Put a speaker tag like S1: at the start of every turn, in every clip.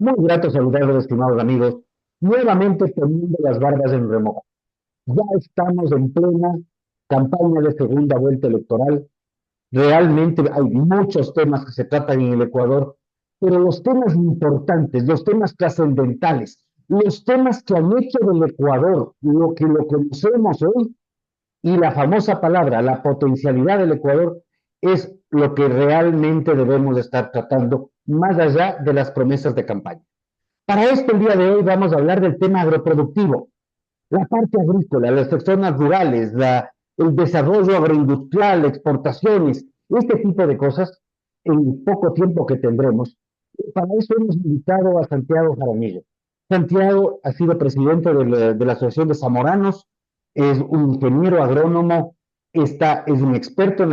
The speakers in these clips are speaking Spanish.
S1: Muy grato saludarlos, estimados amigos. Nuevamente poniendo las barbas en remojo. Ya estamos en plena campaña de segunda vuelta electoral. Realmente hay muchos temas que se tratan en el Ecuador, pero los temas importantes, los temas trascendentales, los temas que han hecho del Ecuador lo que lo conocemos hoy y la famosa palabra, la potencialidad del Ecuador, es lo que realmente debemos estar tratando más allá de las promesas de campaña. Para esto, el día de hoy vamos a hablar del tema agroproductivo, la parte agrícola, las zonas rurales, el desarrollo agroindustrial, exportaciones, este tipo de cosas en poco tiempo que tendremos. Para eso hemos invitado a Santiago Jaramillo. Santiago ha sido presidente de la Asociación de Zamoranos, es un ingeniero agrónomo, es un experto en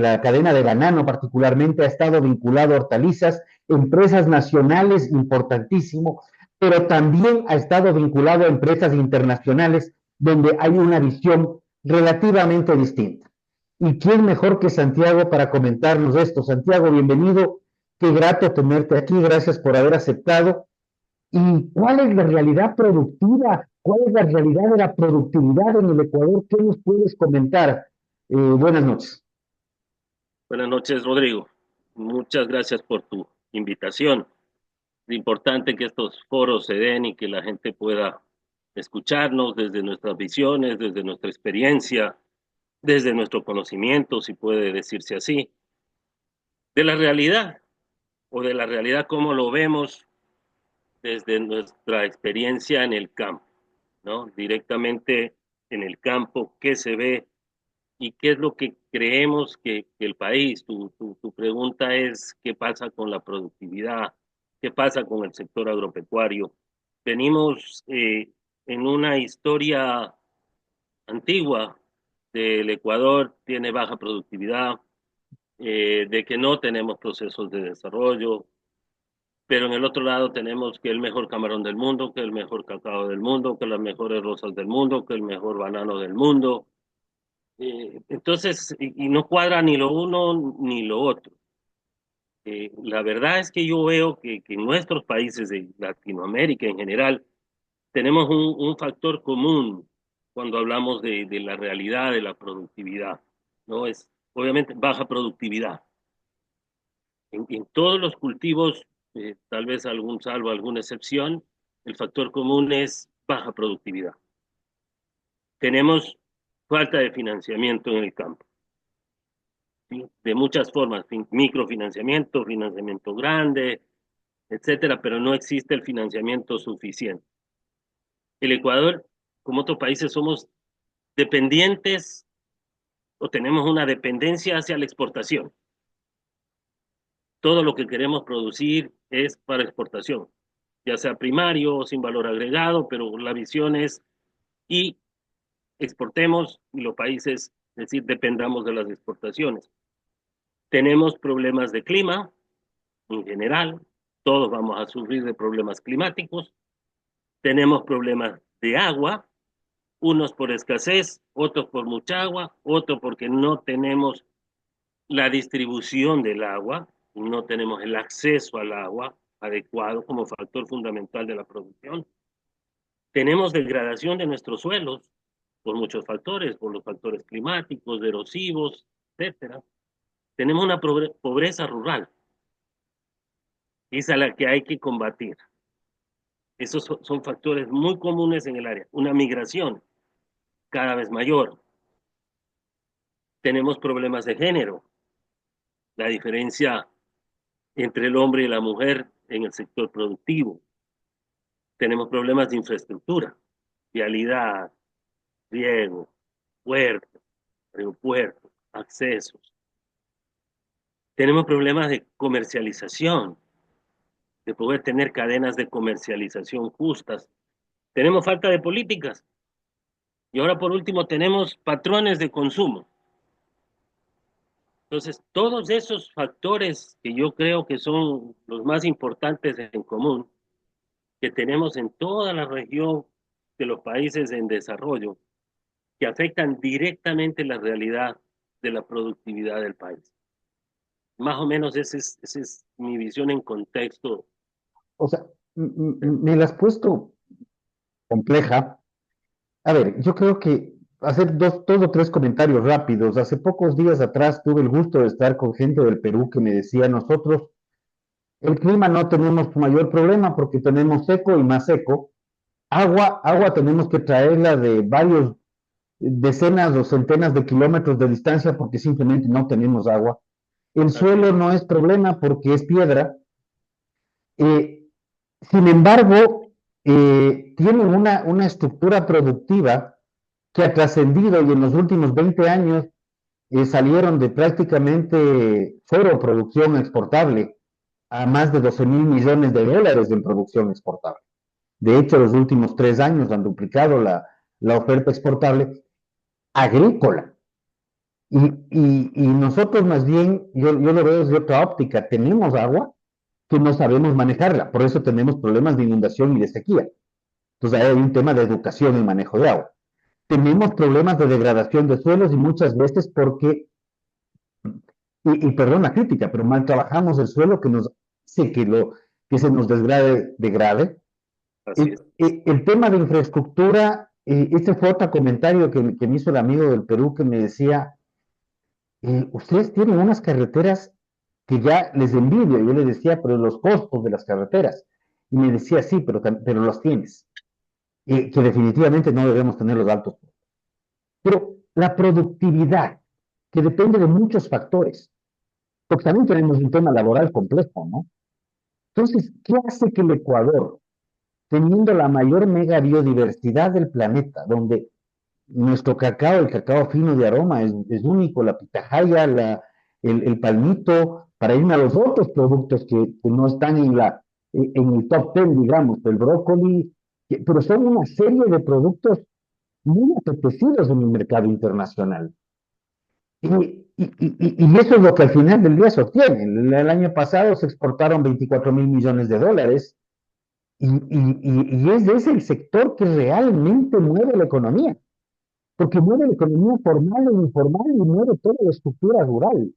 S1: la cadena de banano particularmente, ha estado vinculado a hortalizas, empresas nacionales importantísimo, pero también ha estado vinculado a empresas internacionales donde hay una visión relativamente distinta. ¿Y quién mejor que Santiago para comentarnos esto? Santiago, bienvenido. Qué grato tenerte aquí. Gracias por haber aceptado. ¿Y cuál es la realidad productiva? ¿Cuál es la realidad de la productividad en el Ecuador? ¿Qué nos puedes comentar? Buenas noches.
S2: Buenas noches, Rodrigo. Muchas gracias por tu invitación. Es importante que estos foros se den y que la gente pueda escucharnos desde nuestras visiones, desde nuestra experiencia, desde nuestro conocimiento, si puede decirse así, de la realidad o de la realidad como lo vemos desde nuestra experiencia en el campo, ¿no? Directamente en el campo, qué se ve y qué es lo que creemos que el país, tu pregunta es qué pasa con la productividad, qué pasa con el sector agropecuario. Venimos en una historia antigua del Ecuador, tiene baja productividad, de que no tenemos procesos de desarrollo, pero en el otro lado tenemos que el mejor camarón del mundo, que el mejor cacao del mundo, que las mejores rosas del mundo, que el mejor banano del mundo. Entonces, y no cuadra ni lo uno ni lo otro. La verdad es que yo veo que en nuestros países de Latinoamérica en general tenemos un factor común cuando hablamos de la realidad de la productividad, ¿no? Es obviamente baja productividad. En todos los cultivos, tal vez algún salvo, alguna excepción, el factor común es baja productividad. Tenemos falta de financiamiento en el campo. ¿Sí? De muchas formas, microfinanciamiento, financiamiento grande, etcétera, pero no existe el financiamiento suficiente. El Ecuador, como otros países, somos dependientes o tenemos una dependencia hacia la exportación. Todo lo que queremos producir es para exportación, ya sea primario o sin valor agregado, pero la visión es y exportemos y los países, es decir, dependamos de las exportaciones. Tenemos problemas de clima, en general, todos vamos a sufrir de problemas climáticos, tenemos problemas de agua, unos por escasez, otros por mucha agua, otros porque no tenemos la distribución del agua, no tenemos el acceso al agua adecuado como factor fundamental de la producción. Tenemos degradación de nuestros suelos por muchos factores, por los factores climáticos, erosivos, etcétera. Tenemos una pobreza rural, es a la que hay que combatir. Esos son factores muy comunes en el área. Una migración cada vez mayor. Tenemos problemas de género, la diferencia entre el hombre y la mujer en el sector productivo. Tenemos problemas de infraestructura, vialidad, riego, puerto, aeropuerto, accesos. Tenemos problemas de comercialización, de poder tener cadenas de comercialización justas. Tenemos falta de políticas. Y ahora por último tenemos patrones de consumo. Entonces, todos esos factores que yo creo que son los más importantes en común, que tenemos en toda la región de los países en desarrollo, que afectan directamente la realidad de la productividad del país. Más o menos esa es mi visión en contexto
S1: o sea, me la has puesto compleja. A ver, yo creo que hacer dos o tres comentarios rápidos. Hace pocos días atrás tuve el gusto de estar con gente del Perú que me decía, nosotros, el clima no tenemos mayor problema porque tenemos seco y más seco. Agua tenemos que traerla de varios decenas o centenas de kilómetros de distancia porque simplemente no tenemos agua. El
S2: Así
S1: suelo
S2: es,
S1: no es problema porque es piedra. Eh, Sin embargo, tienen una estructura productiva que ha trascendido y en los últimos 20 años salieron de prácticamente cero producción exportable a más de 12.000 millones de dólares en producción exportable. De hecho, los últimos 3 años han duplicado la oferta exportable agrícola. Y nosotros más bien, yo lo veo desde otra óptica, tenemos agua que no sabemos manejarla, por eso tenemos problemas de inundación y de sequía. Entonces hay un tema de educación y manejo de agua. Tenemos problemas de degradación de suelos y muchas veces porque, y perdón la crítica, pero mal trabajamos el suelo que nos hace que se nos degrade.
S2: así es.
S1: El tema de infraestructura, este fue otro comentario que me hizo el amigo del Perú que me decía, ustedes tienen unas carreteras que ya les envidio. Yo le decía, pero los costos de las carreteras. Y me decía, sí, pero los tienes. Que definitivamente no debemos tener los altos. Pero la productividad, que depende de muchos factores, porque también tenemos un tema laboral complejo, ¿no? Entonces, ¿qué hace que el Ecuador, teniendo la mayor mega biodiversidad del planeta, donde nuestro cacao, el cacao fino de aroma, es único, la pitahaya, el palmito, para irme a los otros productos que no están en el top 10, digamos, el brócoli, pero son una serie de productos muy apetecidos en el mercado internacional. Y eso es lo que al final del día se obtiene. El año pasado se exportaron 24.000 millones de dólares y es el sector que realmente mueve la economía, porque mueve la economía formal e informal y mueve toda la estructura rural.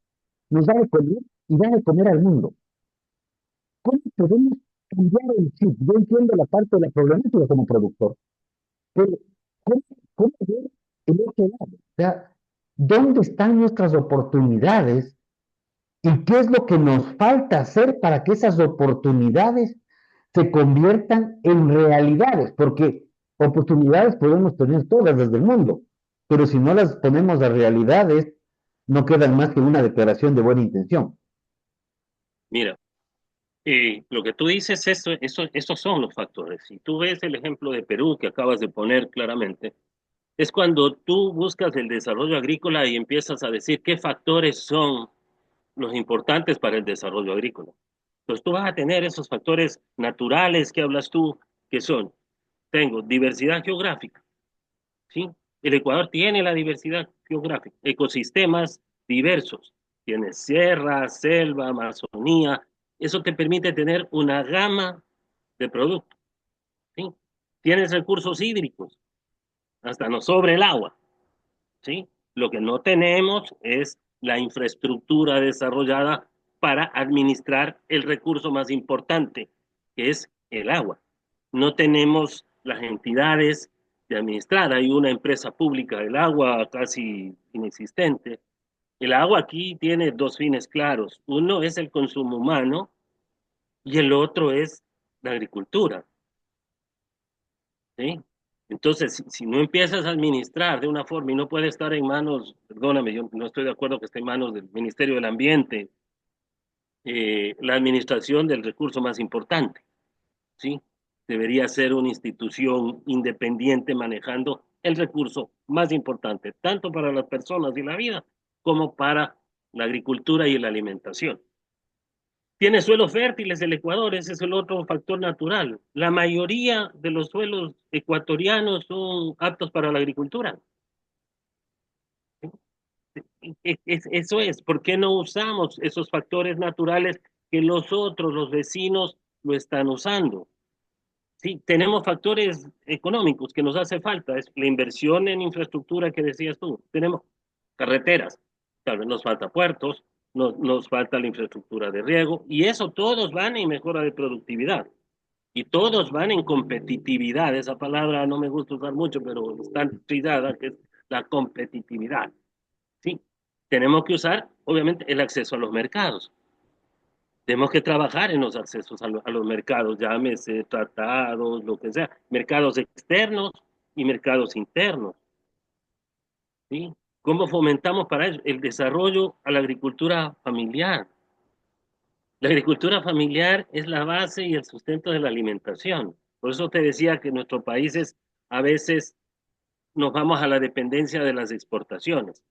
S1: Nos da de comer y da de comer al mundo. ¿Cómo podemos cambiar el chip? Yo entiendo la parte de la problemática como productor, pero ¿cómo, cómo ver el otro lado? O sea, ¿dónde están nuestras oportunidades y qué es lo que nos falta hacer para que esas oportunidades se conviertan en realidades? Porque oportunidades podemos tener todas desde el mundo, pero si no las ponemos a realidades, no quedan más que una declaración de buena intención.
S2: Mira, lo que tú dices, esos son los factores. Si tú ves el ejemplo de Perú que acabas de poner claramente, es cuando tú buscas el desarrollo agrícola y empiezas a decir qué factores son los importantes para el desarrollo agrícola. Entonces tú vas a tener esos factores naturales que hablas tú, que son, tengo diversidad geográfica, ¿sí? El Ecuador tiene la diversidad geográfica, ecosistemas diversos, tiene sierra, selva, Amazonía, eso te permite tener una gama de productos, ¿sí? Tienes recursos hídricos, hasta nos sobre el agua, ¿sí? Lo que no tenemos es la infraestructura desarrollada para administrar el recurso más importante, que es el agua. No tenemos las entidades de administrar. Hay una empresa pública del agua casi inexistente. El agua aquí tiene dos fines claros. Uno es el consumo humano y el otro es la agricultura, ¿sí? Entonces, si no empiezas a administrar de una forma y no puede estar en manos, perdóname, yo no estoy de acuerdo que esté en manos del Ministerio del Ambiente, la administración del recurso más importante, ¿sí? Debería ser una institución independiente manejando el recurso más importante, tanto para las personas y la vida, como para la agricultura y la alimentación. Tiene suelos fértiles el Ecuador, ese es el otro factor natural. La mayoría de los suelos ecuatorianos son aptos para la agricultura. Eso es, ¿por qué no usamos esos factores naturales que los otros, los vecinos, lo están usando? Sí, tenemos factores económicos que nos hace falta, es la inversión en infraestructura que decías tú. Tenemos carreteras, tal vez nos falta puertos, nos falta la infraestructura de riego, y eso todos van en mejora de productividad. y todos van en competitividad. Esa palabra no me gusta usar mucho, pero está tridada, que es la competitividad. Sí, tenemos que usar, obviamente, el acceso a los mercados. Tenemos que trabajar en los accesos a los mercados, llámese tratados, lo que sea, mercados externos y mercados internos. ¿Sí? ¿Cómo fomentamos para eso? El desarrollo a la agricultura familiar. La agricultura familiar es la base y el sustento de la alimentación. Por eso te decía que nuestros países a veces nos vamos a la dependencia de las exportaciones.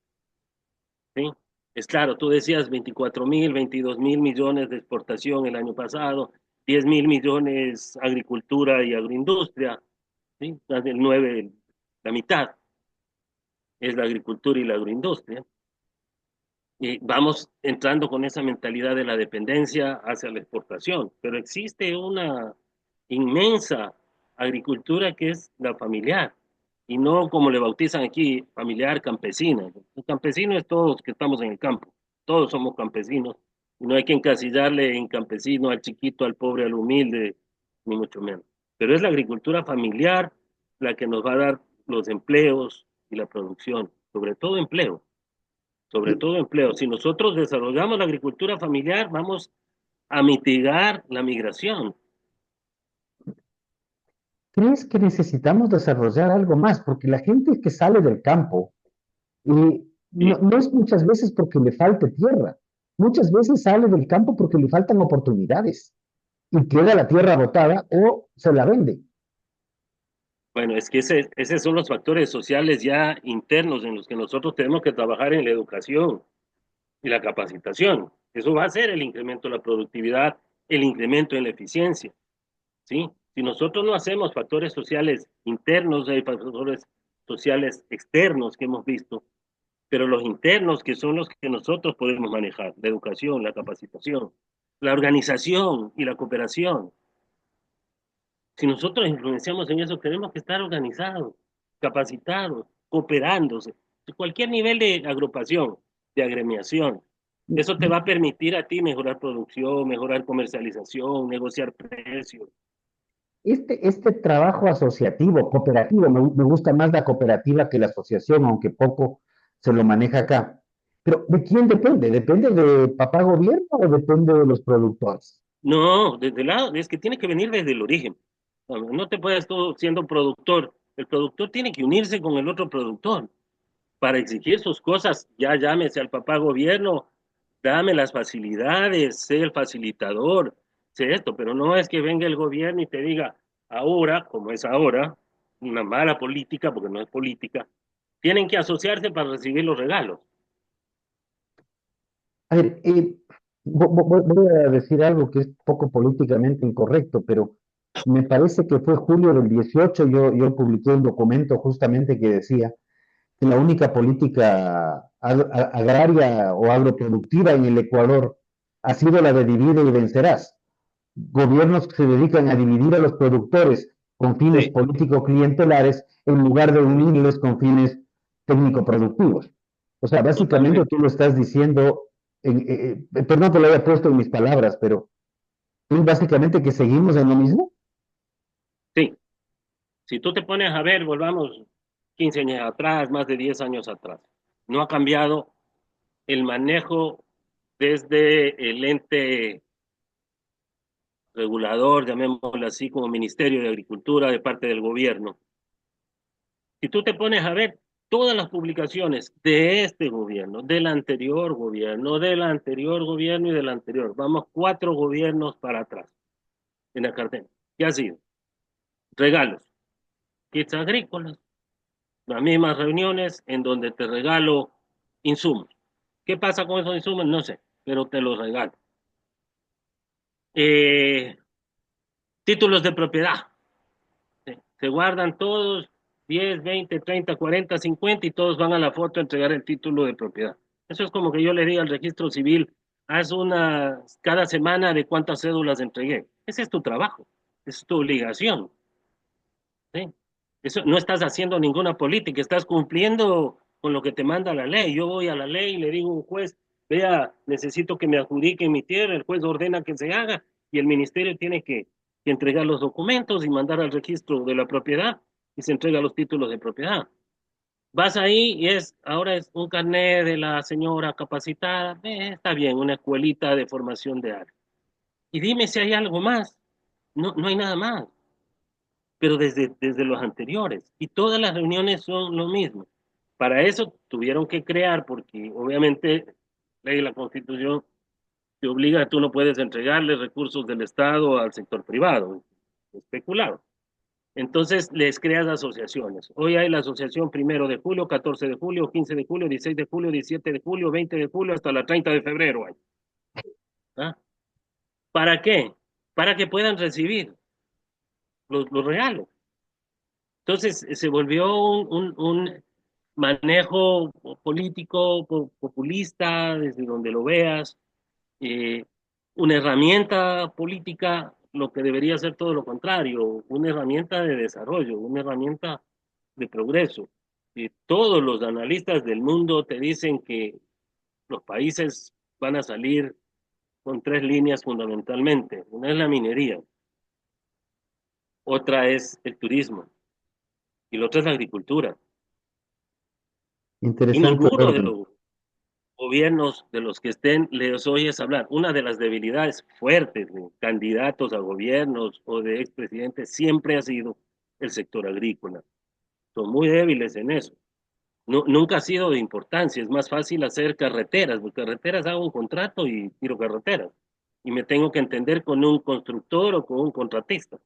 S2: ¿Sí? Es claro, tú decías 24.000, 22.000 millones de exportación el año pasado, 10.000 millones agricultura y agroindustria, ¿sí? El 9, la mitad es la agricultura y la agroindustria. Y vamos entrando con esa mentalidad de la dependencia hacia la exportación, pero existe una inmensa agricultura que es la familiar, y no como le bautizan aquí, familiar campesina. El campesino es todos que estamos en el campo, todos somos campesinos, y no hay que encasillarle en campesino al chiquito, al pobre, al humilde, ni mucho menos. Pero es la agricultura familiar la que nos va a dar los empleos y la producción, sobre todo empleo, sobre todo empleo. Si nosotros desarrollamos la agricultura familiar, vamos a mitigar la migración.
S1: ¿Crees que necesitamos desarrollar algo más? Porque la gente que sale del campo
S2: Sí.
S1: no es muchas veces porque le falte tierra, muchas veces sale del campo porque le faltan oportunidades y queda la tierra botada o se la vende.
S2: Bueno, es que esos son los factores sociales ya internos en los que nosotros tenemos que trabajar en la educación y la capacitación. Eso va a ser el incremento de la productividad, el incremento en la eficiencia, ¿sí? Si nosotros no hacemos factores sociales internos, hay factores sociales externos que hemos visto, pero los internos que son los que nosotros podemos manejar, la educación, la capacitación, la organización y la cooperación. Si nosotros influenciamos en eso, tenemos que estar organizados, capacitados, cooperándose, de cualquier nivel de agrupación, de agremiación. Eso te va a permitir a ti mejorar producción, mejorar comercialización, negociar precios.
S1: Este trabajo asociativo, cooperativo, me gusta más la cooperativa que la asociación, aunque poco se lo maneja acá. Pero ¿de quién depende? ¿Depende de papá gobierno o depende de los productores?
S2: No, desde el lado, es que tiene que venir desde el origen. No te puedes tú siendo productor. El productor tiene que unirse con el otro productor para exigir sus cosas, ya llámese al papá gobierno, dame las facilidades, sé el facilitador, sé esto, pero no es que venga el gobierno y te diga, ahora, como es ahora, una mala política, porque no es política, tienen que asociarse para recibir los regalos.
S1: A ver, voy a decir algo que es poco políticamente incorrecto, pero me parece que fue julio del 18, yo publiqué un documento justamente que decía que la única política agraria o agroproductiva en el Ecuador ha sido la de divide y vencerás. Gobiernos que se dedican a dividir a los productores con fines
S2: Sí,
S1: político-clientelares en lugar de unirles con fines técnico-productivos. O sea, básicamente
S2: totalmente.
S1: tú lo estás diciendo, perdón que lo haya puesto en mis palabras, pero es básicamente que seguimos en lo mismo.
S2: Sí, si tú te pones a ver, volvamos 15 años atrás, más de 10 años atrás, no ha cambiado el manejo desde el ente regulador, llamémoslo así, como Ministerio de Agricultura de parte del gobierno. Si tú te pones a ver todas las publicaciones de este gobierno, del anterior gobierno y del anterior, vamos 4 gobiernos para atrás en la cartera. ¿Qué ha sido? Regalos, kits agrícolas, las mismas reuniones en donde te regalo insumos. ¿Qué pasa con esos insumos? No sé, pero te los regalo. Eh, títulos de propiedad. Se guardan todos 10, 20, 30, 40, 50 y todos van a la foto a entregar el título de propiedad. Eso es como que yo le diga al registro civil, haz una cada semana de cuántas cédulas entregué. Ese es tu trabajo, es tu obligación. ¿Sí? Eso no estás haciendo ninguna política, estás cumpliendo con lo que te manda la ley. Yo voy a la ley y le digo a un juez, vea, necesito que me adjudiquen mi tierra, el juez ordena que se haga y el ministerio tiene que que entregar los documentos y mandar al registro de la propiedad y se entrega los títulos de propiedad. Vas ahí y ahora es un carnet de la señora capacitada, está bien, una escuelita de formación de área. Y dime si hay algo más. No, no hay nada más, pero desde los anteriores. Y todas las reuniones son lo mismo. Para eso tuvieron que crear, porque obviamente ley de la Constitución te obliga, tú no puedes entregarle recursos del Estado al sector privado, especulado. Entonces les creas asociaciones. Hoy hay la asociación 1 de julio, 14 de julio, 15 de julio, 16 de julio, 17 de julio, 20 de julio, hasta la 30 de febrero hay. ¿Ah? ¿Para qué? Para que puedan recibir los regalos. Entonces se volvió un manejo político populista, desde donde lo veas, eh, una herramienta política, lo que debería ser todo lo contrario, una herramienta de desarrollo, una herramienta de progreso. Todos los analistas del mundo te dicen que los países van a salir con tres líneas fundamentalmente. Una es la minería, otra es el turismo y la otra es la agricultura. Y
S1: Interesante,
S2: ninguno de
S1: Roberto.
S2: los gobiernos de los que estén les oyes hablar. Una de las debilidades fuertes de candidatos a gobiernos o de expresidentes siempre ha sido el sector agrícola. Son muy débiles en eso. No, nunca ha sido de importancia. Es más fácil hacer carreteras, porque carreteras hago un contrato y tiro carreteras. Y me tengo que entender con un constructor o con un contratista.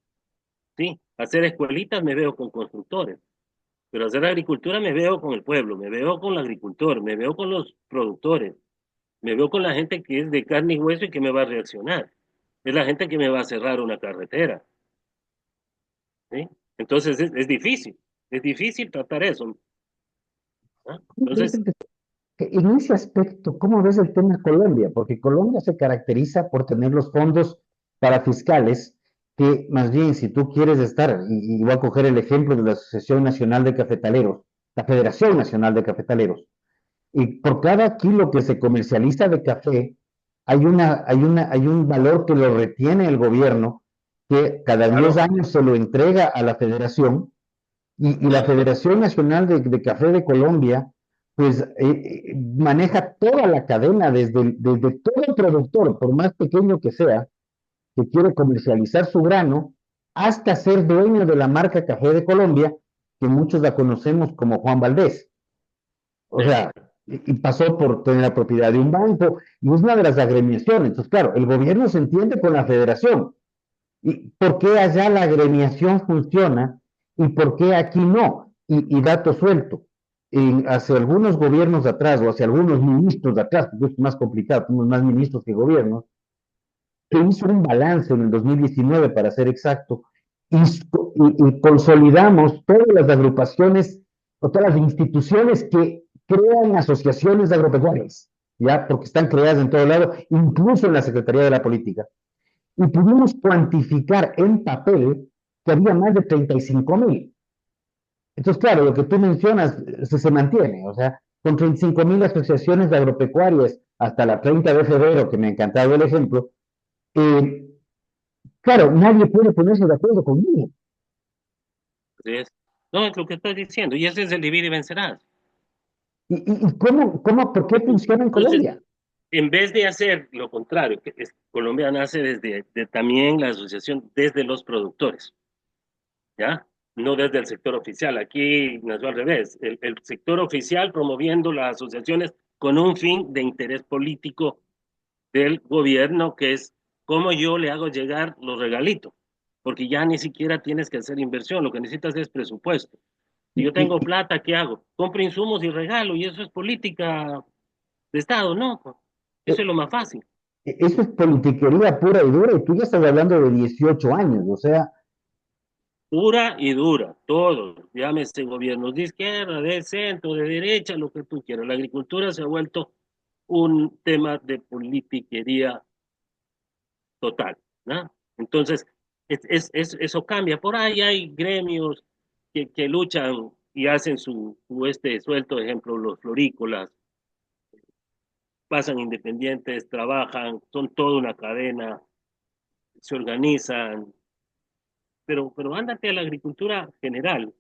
S2: ¿Sí? Hacer escuelitas me veo con constructores. Pero hacer agricultura me veo con el pueblo, me veo con el agricultor, me veo con los productores, me veo con la gente que es de carne y hueso y que me va a reaccionar. Es la gente que me va a cerrar una carretera. ¿Sí? Entonces es difícil tratar eso. ¿No? Entonces,
S1: En ese aspecto, ¿cómo ves el tema Colombia? Porque Colombia se caracteriza por tener los fondos para fiscales que más bien si tú quieres estar, y voy a coger el ejemplo de la Asociación Nacional de Cafetaleros, la Federación Nacional de Cafetaleros, y por cada kilo que se comercializa de café, hay un valor que lo retiene el gobierno, que cada 10
S2: claro,
S1: años se lo entrega a la federación, y la
S2: exacto.
S1: Federación Nacional de Café de Colombia, pues maneja toda la cadena, desde todo el productor, por más pequeño que sea, que quiere comercializar su grano, hasta ser dueño de la marca Café de Colombia, que muchos la conocemos como Juan Valdés. O
S2: Sí,
S1: sea, y pasó por tener la propiedad de un banco, y es una de las agremiaciones. Entonces, claro, el gobierno se entiende con la federación. ¿Y por qué allá la agremiación funciona y por qué aquí no? Y dato suelto, hace algunos gobiernos de atrás o hace algunos ministros de atrás, porque es más complicado, tenemos más ministros que gobiernos, se
S2: sí,
S1: hizo un balance en el 2019, para ser exacto, y consolidamos todas las agrupaciones o todas las instituciones que crean asociaciones agropecuarias, ¿ya? Porque están creadas en todo lado, incluso en la Secretaría de la Política, y pudimos cuantificar en papel que había más de 35,000. Entonces, claro, lo que tú mencionas se mantiene, o sea, con 35,000 asociaciones de agropecuarias hasta la 30 de febrero, que me ha encantado el ejemplo, eh, claro, nadie puede ponerse de acuerdo conmigo.
S2: así es. No, es lo que estoy diciendo. Y ese es el divide y vencerás.
S1: ¿Y por qué funciona en
S2: Entonces,
S1: Colombia?
S2: en vez de hacer lo contrario, Colombia nace también la asociación desde los productores, ¿ya? No desde el sector oficial. Aquí nació al revés. El sector oficial promoviendo las asociaciones con un fin de interés político del gobierno, que es cómo yo le hago llegar los regalitos, porque ya ni siquiera tienes que hacer inversión, lo que necesitas es presupuesto.
S1: Y,
S2: Si yo
S1: y-
S2: tengo plata, ¿qué hago? Compro insumos y regalo, y eso es política de Estado, ¿no? Eso es lo más fácil.
S1: eso es politiquería pura y dura, y tú ya estás hablando de 18 años, o sea,
S2: Pura y dura, todos, llámese gobiernos de izquierda, de centro, de derecha, lo que tú quieras. La agricultura se ha vuelto un tema de politiquería total, ¿no? Entonces, eso cambia. Por ahí hay gremios que luchan y hacen su suelto, ejemplo, los florícolas, pasan independientes, trabajan, son toda una cadena, se organizan, pero ándate a la agricultura general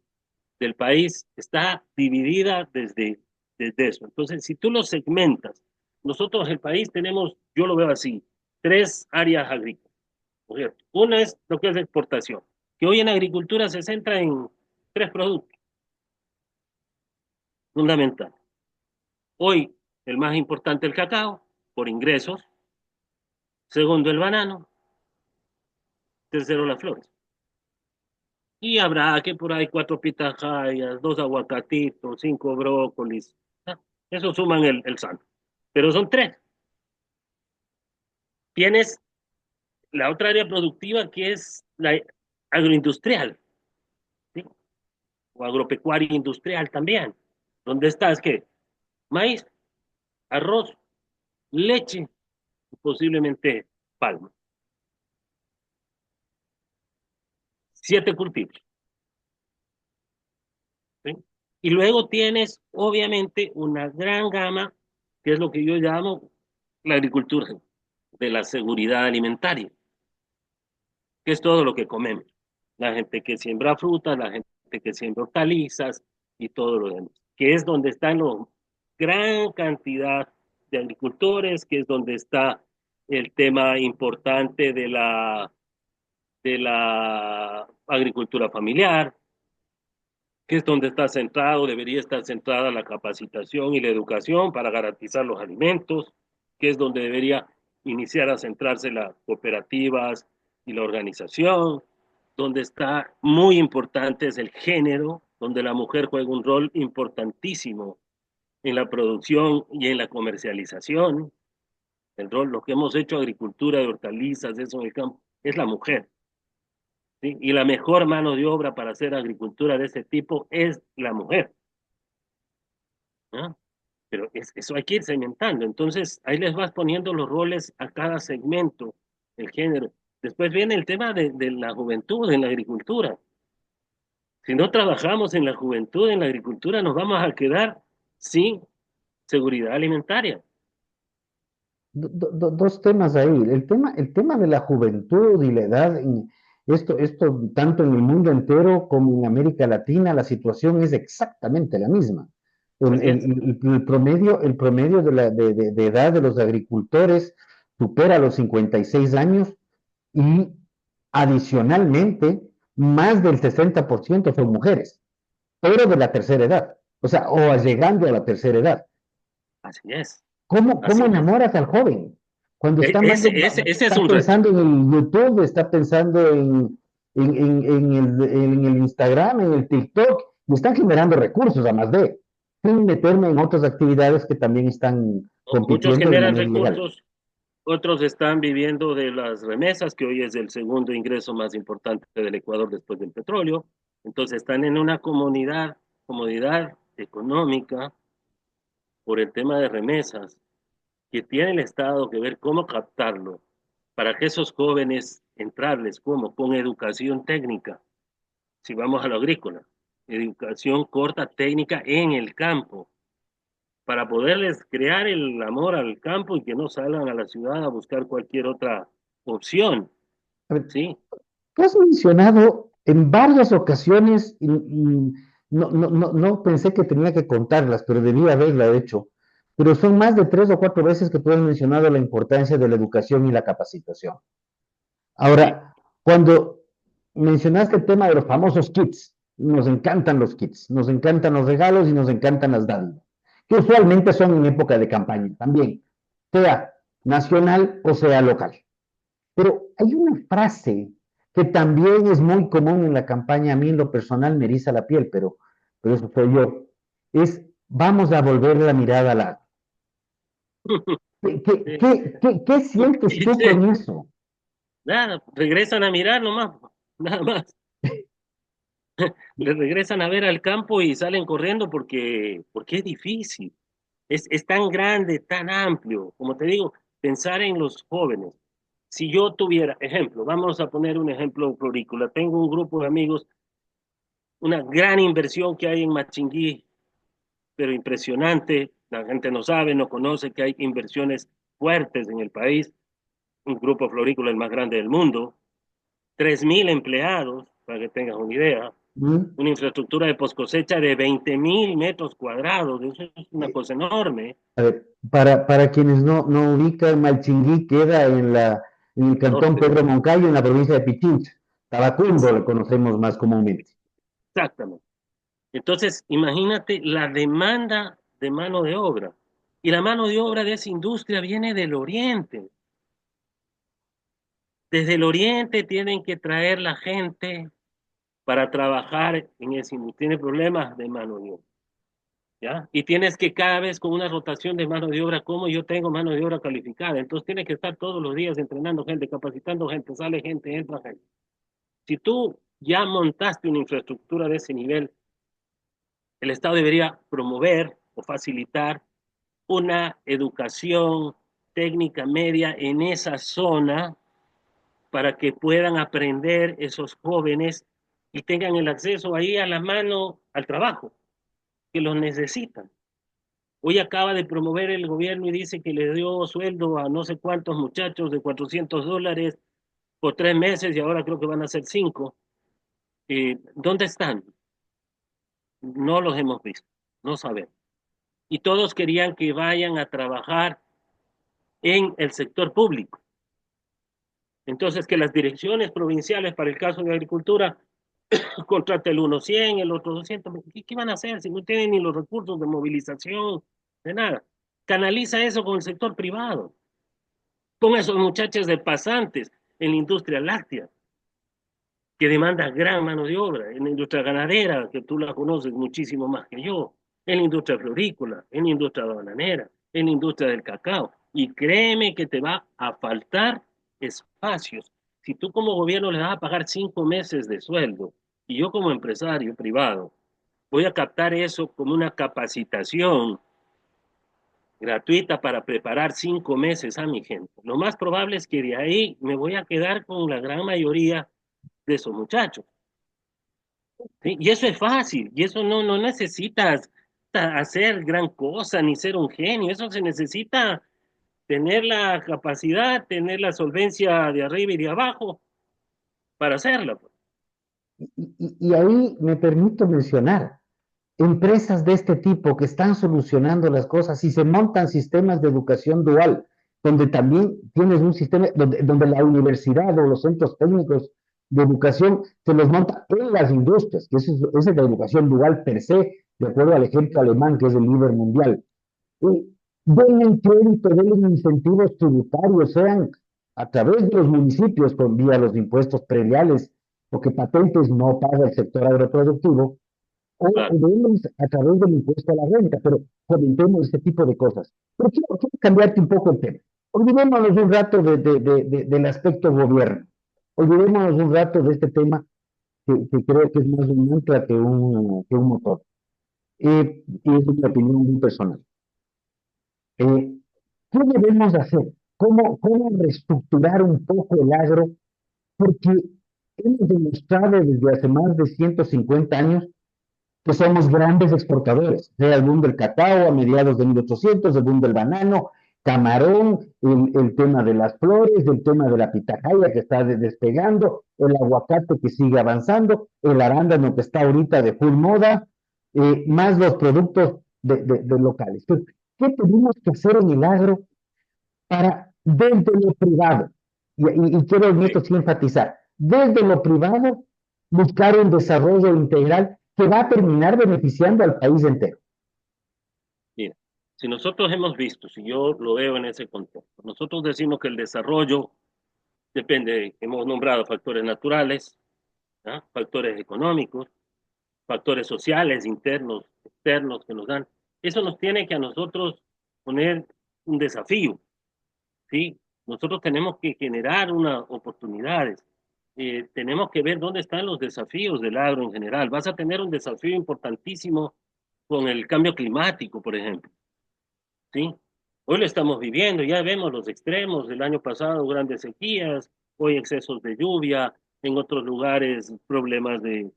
S2: del país, está dividida desde eso. Entonces, si tú lo segmentas, nosotros el país tenemos, yo lo veo así, tres áreas agrícolas, ¿no es cierto? Una es lo que es la exportación, que hoy en agricultura se centra en tres productos fundamentales. Hoy, el más importante, el cacao, por ingresos. Segundo, el banano. Tercero, las flores. Y habrá que por ahí cuatro pitahayas, dos aguacatitos, cinco brócolis. ¿Ah? Eso suman el sano. Pero son tres. Tienes la otra área productiva que es la agroindustrial, ¿sí? O agropecuaria industrial también. ¿Dónde estás? ¿Qué? Maíz, arroz, leche, posiblemente palma. Siete cultivos. ¿Sí? Y luego tienes, obviamente, una gran gama, que es lo que yo llamo la agricultura de la seguridad alimentaria, que es todo lo que comemos. La gente que siembra frutas, la gente que siembra hortalizas y todo lo demás, que es donde están la gran cantidad de agricultores, que es donde está el tema importante de la agricultura familiar, que es donde está centrado, debería estar centrada la capacitación y la educación para garantizar los alimentos, que es donde debería iniciar a centrarse las cooperativas y la organización, donde está muy importante es el género, donde la mujer juega un rol importantísimo en la producción y en la comercialización. El rol, lo que hemos hecho, agricultura de hortalizas, eso en el campo, es la mujer. ¿Sí? Y la mejor mano de obra para hacer agricultura de ese tipo es la mujer. ¿No? Pero eso hay que ir segmentando. Entonces, ahí les vas poniendo los roles a cada segmento, el género. Después viene el tema de la juventud en la agricultura. Si no trabajamos en la juventud, en la agricultura, nos vamos a quedar sin seguridad alimentaria.
S1: Dos temas ahí. El tema de la juventud y la edad, esto tanto en el mundo entero como en América Latina, la situación es exactamente la misma.
S2: Así es.
S1: El promedio de edad de los agricultores supera los 56 años y adicionalmente más del 60% son mujeres, pero de la tercera edad, o sea, o llegando a la tercera edad.
S2: Así es.
S1: ¿Cómo
S2: Así es.
S1: enamoras al joven? Cuando está,
S2: Ese es
S1: está
S2: un reto.
S1: pensando en el YouTube, está pensando en el Instagram, en el TikTok, y están generando recursos a más de, sin meterme en otras actividades que también están
S2: Muchos
S1: compitiendo de
S2: generan
S1: manera ilegal.
S2: recursos, otros están viviendo de las remesas, que hoy es el segundo ingreso más importante del Ecuador después del petróleo. Entonces están en una comodidad económica por el tema de remesas, que tiene el Estado que ver cómo captarlo para que esos jóvenes entrarles como con educación técnica, si vamos a lo agrícola, educación corta técnica en el campo, para poderles crear el amor al campo y que no salgan a la ciudad a buscar cualquier otra opción,
S1: A ver,
S2: ¿sí?
S1: tú has mencionado en varias ocasiones, y no pensé que tenía que contarlas, pero debía haberla hecho, pero son más de 3 o 4 veces que tú has mencionado la importancia de la educación y la capacitación.
S2: Sí,
S1: Ahora, cuando mencionaste el tema de los famosos kits, nos encantan los kits, nos encantan los regalos y nos encantan las dádivas, que usualmente son en época de campaña también, sea nacional o sea local. Pero hay una frase que también es muy común en la campaña, a mí en lo personal me eriza la piel, pero eso soy yo, es vamos a volver la mirada al arte.
S2: sí.
S1: ¿Qué sientes tú
S2: Dice,
S1: con eso?
S2: nada, regresan a mirar nomás, nada más. Le regresan a ver al campo y salen corriendo porque es difícil. Es tan grande, tan amplio. Como te digo, pensar en los jóvenes. Si yo tuviera, ejemplo, vamos a poner un ejemplo florícola. Tengo un grupo de amigos, una gran inversión que hay en Machinguí, pero impresionante. La gente no sabe, no conoce que hay inversiones fuertes en el país. Un grupo florícola el más grande del mundo. 3.000 empleados. para que tengas una idea.
S1: ¿Mm?
S2: Una infraestructura de poscosecha de 20.000 metros cuadrados, eso es una cosa enorme.
S1: A ver, para quienes no ubican, Malchinguí queda en el cantón
S2: Norte de
S1: Pedro
S2: Guatemala.
S1: Moncayo, en la provincia de Pichincha. Tabacundo le conocemos más comúnmente.
S2: Exactamente. Entonces, imagínate la demanda de mano de obra. Y la mano de obra de esa industria viene del oriente. Desde el oriente tienen que traer la gente para trabajar en esa industria. Tiene problemas de mano de obra, ¿ya? Y tienes que cada vez con una rotación de mano de obra, como yo tengo mano de obra calificada, entonces tienes que estar todos los días entrenando gente, capacitando gente, sale gente, entra gente. Si tú ya montaste una infraestructura de ese nivel, el Estado debería promover o facilitar una educación técnica media en esa zona para que puedan aprender esos jóvenes y tengan el acceso ahí a la mano al trabajo, que los necesitan. Hoy acaba de promover el gobierno y dice que le dio sueldo a no sé cuántos muchachos de $400 por 3 meses y ahora creo que van a ser 5. ¿Dónde están? No los hemos visto, no sabemos. Y todos querían que vayan a trabajar en el sector público. Entonces, que las direcciones provinciales para el caso de agricultura contrate el uno 100, el otro 200. ¿Qué van a hacer si no tienen ni los recursos de movilización, de nada? Canaliza eso con el sector privado. Pon a esos muchachos de pasantes en la industria láctea, que demanda gran mano de obra, en la industria ganadera, que tú la conoces muchísimo más que yo, en la industria florícola, en la industria bananera, en la industria del cacao. Y créeme que te va a faltar espacios. Si tú como gobierno le vas a pagar 5 meses de sueldo y yo como empresario privado voy a captar eso como una capacitación gratuita para preparar 5 meses a mi gente, lo más probable es que de ahí me voy a quedar con la gran mayoría de esos muchachos. ¿Sí? Y eso es fácil, y eso no necesitas hacer gran cosa ni ser un genio, eso se necesita tener la capacidad, tener la solvencia de arriba y de abajo para hacerlo.
S1: Y ahí me permito mencionar empresas de este tipo que están solucionando las cosas y se montan sistemas de educación dual, donde también tienes un sistema donde la universidad o los centros técnicos de educación se los monta en las industrias, que esa es la educación dual per se, de acuerdo al ejemplo alemán, que es el líder mundial. Denle crédito, denle incentivos tributarios, sean a través de los municipios, con vía los impuestos prediales, o que patentes no paga el sector agroproductivo, o
S2: Claro,
S1: vemos a través del impuesto a la renta, pero comentemos este tipo de cosas. Pero quiero cambiarte un poco el tema. Olvidémonos un rato del aspecto gobierno. Olvidémonos un rato de este tema que creo que es más un mantra que un motor. Y es una opinión muy personal. Eh, ¿Qué debemos hacer? ¿Cómo reestructurar un poco el agro? Porque hemos demostrado desde hace más de 150 años que somos grandes exportadores, sea el boom del cacao a mediados de 1800, el boom del banano, camarón, el tema de las flores, el tema de la pitahaya que está despegando, el aguacate que sigue avanzando, el arándano que está ahorita de full moda, más los productos de locales. Entonces, ¿qué tenemos que hacer en el agro para, desde lo privado, y quiero en esto
S2: sí.
S1: sí enfatizar, desde lo privado, buscar un desarrollo integral que va a terminar beneficiando al país entero?
S2: Mira, si nosotros hemos visto, si yo lo veo en ese contexto, nosotros decimos que el desarrollo depende, hemos nombrado factores naturales, ¿ah? Factores económicos, factores sociales, internos, externos que nos dan. Eso nos tiene que a nosotros poner un desafío, ¿sí? Nosotros tenemos que generar unas oportunidades. Tenemos que ver dónde están los desafíos del agro en general. Vas a tener un desafío importantísimo con el cambio climático, por ejemplo, ¿sí? Hoy lo estamos viviendo, ya vemos los extremos del año pasado, grandes sequías, hoy excesos de lluvia, en otros lugares problemas de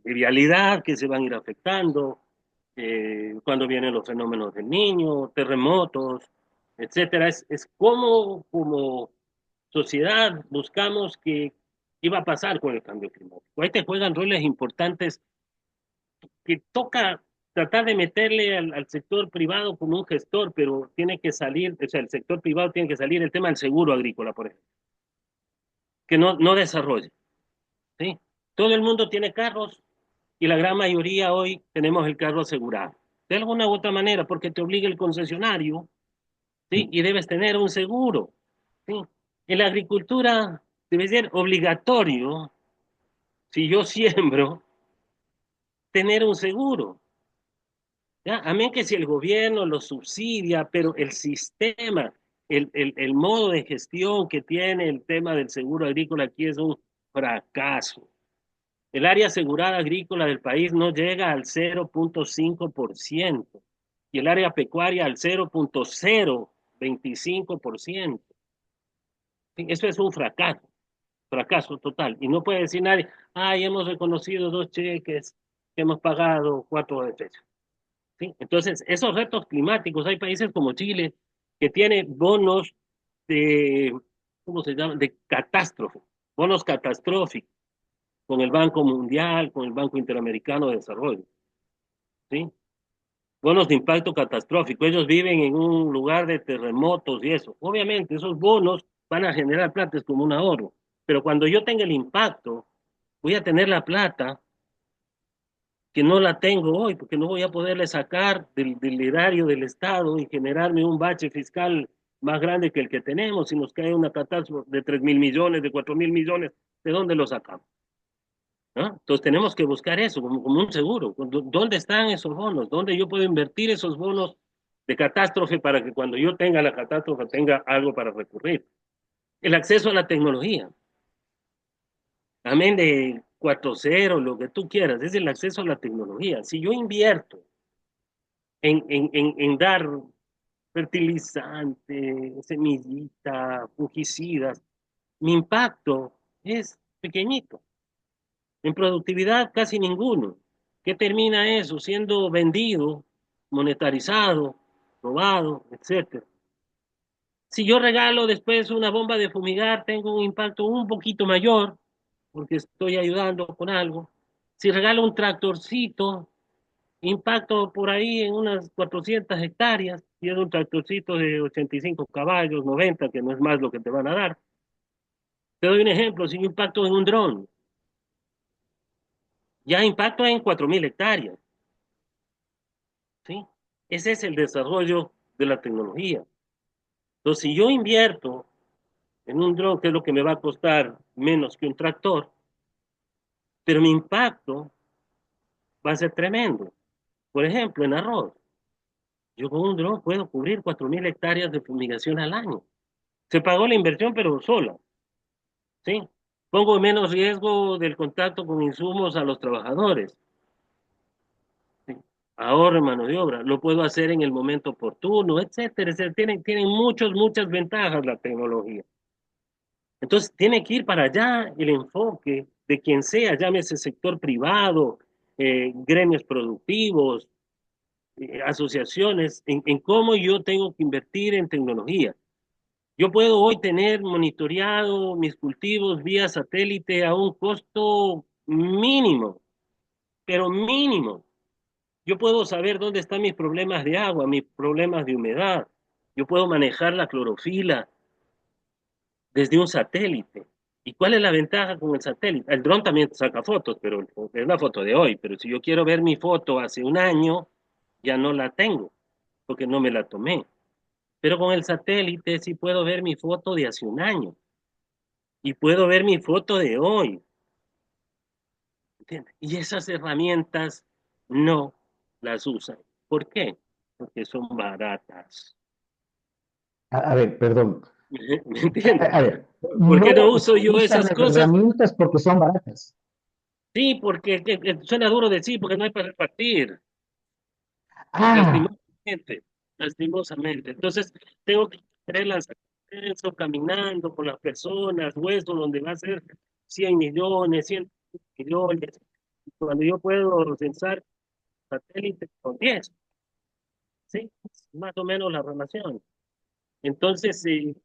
S2: vialidad que se van a ir afectando, cuando vienen los fenómenos del niño, terremotos, etcétera. Es como sociedad buscamos que ¿Qué va a pasar con el cambio climático? Ahí te juegan roles importantes que toca tratar de meterle al sector privado como un gestor, pero tiene que salir, o sea, el sector privado tiene que salir el tema del seguro agrícola, por ejemplo, que no desarrolle, ¿sí? Todo el mundo tiene carros y la gran mayoría hoy tenemos el carro asegurado, de alguna u otra manera, porque te obliga el concesionario, ¿sí? Y debes tener un seguro, ¿sí? En la agricultura debe ser obligatorio, si yo siembro, tener un seguro. ¿Ya? A mí que si el gobierno lo subsidia, pero el sistema, el modo de gestión que tiene el tema del seguro agrícola aquí es un fracaso. El área asegurada agrícola del país no llega al 0,5% y el área pecuaria al 0,025%. Sí, eso es un fracaso total. Y no puede decir nadie, ay, hemos reconocido 2 cheques que hemos pagado 4 veces. ¿Sí? Entonces, esos retos climáticos, hay países como Chile que tiene bonos de, ¿cómo se llama? De catástrofe, bonos catastróficos con el Banco Mundial, con el Banco Interamericano de Desarrollo, ¿sí? Bonos de impacto catastrófico. Ellos viven en un lugar de terremotos y eso. Obviamente, esos bonos van a generar plata, es como un ahorro. Pero cuando yo tenga el impacto, voy a tener la plata que no la tengo hoy, porque no voy a poderle sacar del erario del Estado y generarme un bache fiscal más grande que el que tenemos. Si nos cae una catástrofe de 3.000 millones, de 4.000 millones, ¿de dónde lo sacamos? ¿No? Entonces tenemos que buscar eso como un seguro. ¿Dónde están esos bonos? ¿Dónde yo puedo invertir esos bonos de catástrofe para que cuando yo tenga la catástrofe tenga algo para recurrir? El acceso a la tecnología. Amén de 4.0, lo que tú quieras, es el acceso a la tecnología. Si yo invierto en dar fertilizante, semillita, fungicidas, mi impacto es pequeñito. En productividad casi ninguno. ¿Qué termina eso? Siendo vendido, monetarizado, robado, etcétera. Si yo regalo después una bomba de fumigar, tengo un impacto un poquito mayor, porque estoy ayudando con algo. Si regalo un tractorcito, impacto por ahí en unas 400 hectáreas, y es un tractorcito de 85 caballos, 90, que no es más lo que te van a dar. Te doy un ejemplo, si yo impacto en un dron, ya impacto en 4.000 hectáreas, ¿sí? Ese es el desarrollo de la tecnología. Entonces, si yo invierto en un dron, que es lo que me va a costar menos que un tractor, pero mi impacto va a ser tremendo. Por ejemplo, en arroz, yo con un dron puedo cubrir 4.000 hectáreas de fumigación al año. Se pagó la inversión, pero sola, ¿sí? Pongo menos riesgo del contacto con insumos a los trabajadores, ¿sí? Ahorro mano de obra, lo puedo hacer en el momento oportuno, etcétera, etcétera. Tienen muchas ventajas la tecnología. Entonces, tiene que ir para allá el enfoque de quien sea, llámese sector privado, gremios productivos, asociaciones, en cómo yo tengo que invertir en tecnología. Yo puedo hoy tener monitoreado mis cultivos vía satélite a un costo mínimo, pero mínimo. Yo puedo saber dónde están mis problemas de agua, mis problemas de humedad. Yo puedo manejar la clorofila desde un satélite. ¿Y cuál es la ventaja con el satélite? El dron también saca fotos, pero es la foto de hoy. Pero si yo quiero ver mi foto hace un año, ya no la tengo, porque no me la tomé. Pero con el satélite sí puedo ver mi foto de hace un año y puedo ver mi foto de hoy. ¿Entiendes? Y esas herramientas no las usan. ¿Por qué? Porque son baratas.
S1: A ver, perdón.
S2: ¿Me entiendes?
S1: A ver,
S2: ¿Por qué
S1: no
S2: no uso yo
S1: usan
S2: esas
S1: las
S2: cosas?
S1: herramientas porque son baratas.
S2: Sí, porque suena duro decir, porque no hay para repartir,
S1: Ah,
S2: lastimosamente, lastimosamente. Entonces, tengo que tenerlas eso, caminando con las personas, o eso, donde va a ser 100 millones, 100 millones. Cuando yo puedo censar satélites con 10, ¿sí? Más o menos la relación. Entonces, sí,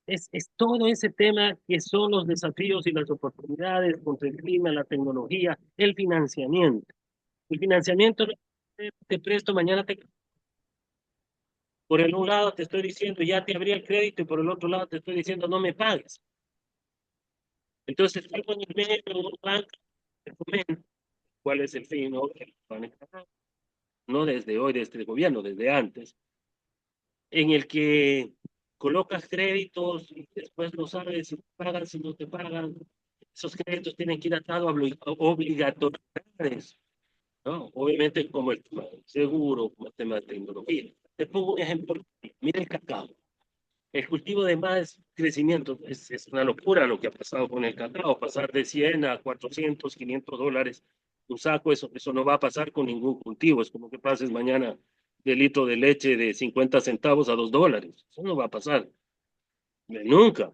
S2: es todo ese tema que son los desafíos y las oportunidades contra el clima, la tecnología, el financiamiento. El financiamiento, te presto, mañana te... Por el un lado te estoy diciendo, ya te abrí el crédito, y por el otro lado te estoy diciendo, no me pagues. Entonces, algo en el medio de un banco te comenta cuál es el fin, ¿no? No desde hoy, desde el gobierno, desde antes, en el que colocas créditos y después no sabes si te pagan, si no te pagan. Esos créditos tienen que ir atados a obligatoriedades, ¿no? Obviamente, como el tema del seguro, como el tema de tecnología. Te pongo un ejemplo. Mira el cacao. El cultivo de más crecimiento es una locura lo que ha pasado con el cacao. Pasar de 100 a 400, $500 un saco, eso no va a pasar con ningún cultivo. Es como que pases mañana de litro de leche de 50 centavos a $2. Eso no va a pasar nunca,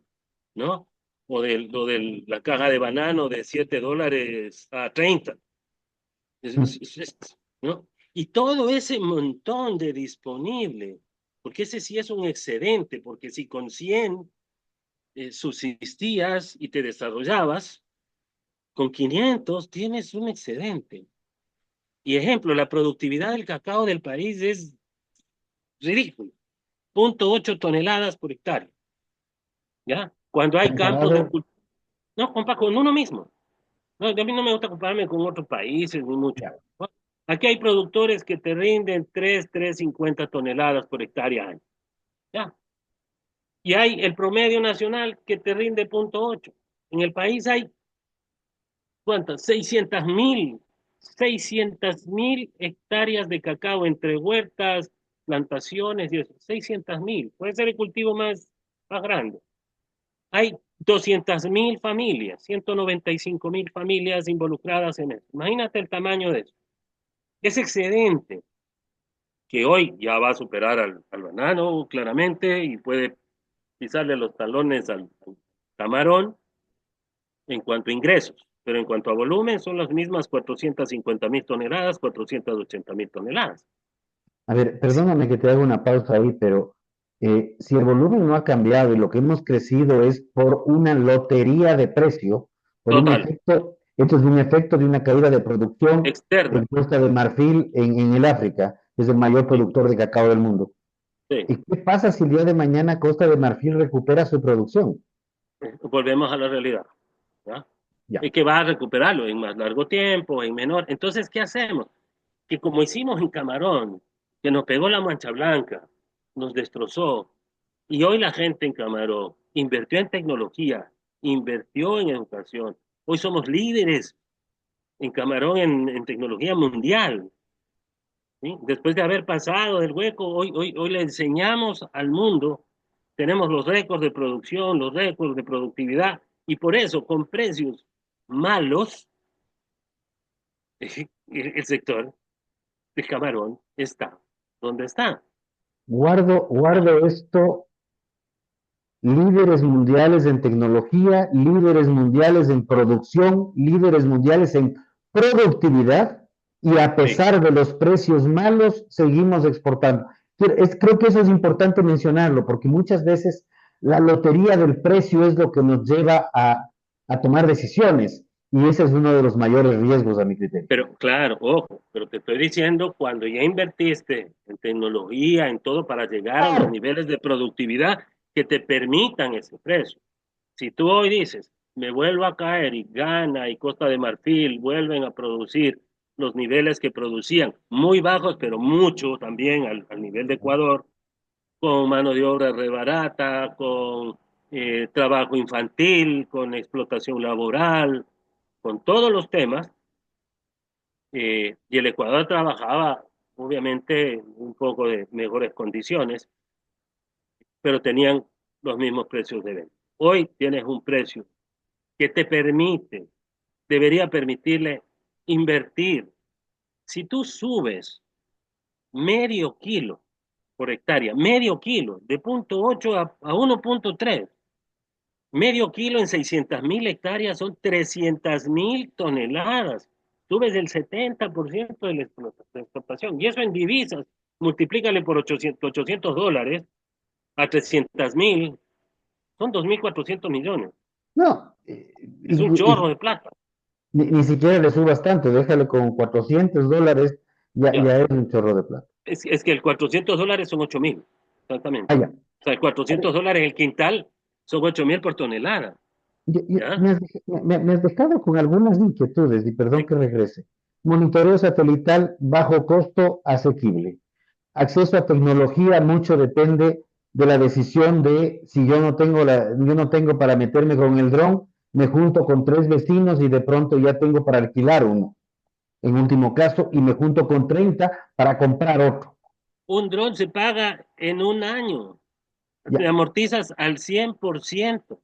S2: ¿no? O de la caja de banano de $7 a 30. ¿No? Y todo ese montón de disponible, porque ese sí es un excedente, porque si con 100 subsistías y te desarrollabas, con 500 tienes un excedente. Y ejemplo, la productividad del cacao del país es ridícula, 0,8 toneladas por hectárea, ¿ya? Cuando hay campos de
S1: Comparado,
S2: cultivo, no, compa, con uno mismo. No, a mí no me gusta compararme con otros países ni mucho.
S1: ya.
S2: ¿No? Aquí hay productores que te rinden 3,50 toneladas por hectárea año, ¿ya? Y hay el promedio nacional que te rinde 0,8. En el país hay, ¿cuántas? 600,000 hectáreas de cacao entre huertas, plantaciones y eso. 600,000. Puede ser el cultivo más grande. Hay 200,000 familias, 195,000 familias involucradas en eso. Imagínate el tamaño de eso. Ese excedente que hoy ya va a superar al banano claramente y puede pisarle los talones al camarón en cuanto a ingresos, pero en cuanto a volumen son las mismas 450,000 toneladas, 480,000 toneladas.
S1: A ver, perdóname que te haga una pausa ahí, pero si el volumen no ha cambiado y lo que hemos crecido es por una lotería de precio, por un
S2: Total,
S1: efecto, esto es un efecto de una caída de producción
S2: externa.
S1: en Costa de Marfil, en el África, es el mayor
S2: Sí,
S1: productor de cacao del mundo.
S2: sí.
S1: ¿Y qué pasa si el día de mañana Costa de Marfil recupera su producción?
S2: Volvemos a la realidad, ¿ya?
S1: Ya.
S2: Y que va a recuperarlo en más largo tiempo, en menor. Entonces, ¿qué hacemos? Que como hicimos en Camarón, que nos pegó la mancha blanca, nos destrozó, y hoy la gente en Camarón invirtió en tecnología, invirtió en educación. Hoy somos líderes en Camarón en tecnología mundial, ¿sí? Después de haber pasado del hueco, hoy le enseñamos al mundo, tenemos los récords de producción, los récords de productividad, y por eso, con precios malos, el sector de Camarón está donde está.
S1: Guardo esto, líderes mundiales en tecnología, líderes mundiales en producción, líderes mundiales en productividad y a
S2: Sí,
S1: pesar de los precios malos, seguimos exportando. Creo que eso es importante mencionarlo porque muchas veces la lotería del precio es lo que nos lleva a tomar decisiones y ese es uno de los mayores riesgos a mi criterio.
S2: pero claro, ojo, pero te estoy diciendo, cuando ya invertiste en tecnología, en todo para llegar a los
S1: Claro.
S2: niveles de productividad que te permitan ese precio. Si tú hoy dices, me vuelvo a caer y Ghana y Costa de Marfil vuelven a producir los niveles que producían, muy bajos, pero mucho también al nivel de Ecuador, con mano de obra re barata, con trabajo infantil, con explotación laboral, con todos los temas, y el Ecuador trabajaba, obviamente, un poco de mejores condiciones, pero tenían los mismos precios de venta. Hoy tienes un precio que te permite, debería permitirle invertir. Si tú subes medio kilo por hectárea, medio kilo, de 0,8 a 1,3, medio kilo en 600,000 hectáreas son 300,000 toneladas. Subes el 70% de la exportación. Y eso en divisas, multiplícale por $800 a 300,000. Son 2.400 millones.
S1: No,
S2: Es un chorro de plata.
S1: ni siquiera le subas tanto, déjale con $400, ya,
S2: Ya.
S1: ya es un chorro de plata.
S2: Es que el $400 son 8.000. Exactamente.
S1: Ah, ya.
S2: O sea, el $400 el quintal son 8.000 por tonelada. ¿Ya?
S1: Me has dejado con algunas inquietudes, y perdón
S2: Sí.
S1: que regrese. Monitoreo satelital, bajo costo, asequible. Acceso a tecnología, mucho depende de la decisión de si yo no tengo para meterme con el dron, me junto con 3 vecinos y de pronto ya tengo para alquilar uno, en último caso, y me junto con 30 para comprar otro.
S2: Un dron se paga en un año. Te
S1: Ya,
S2: amortizas al 100%.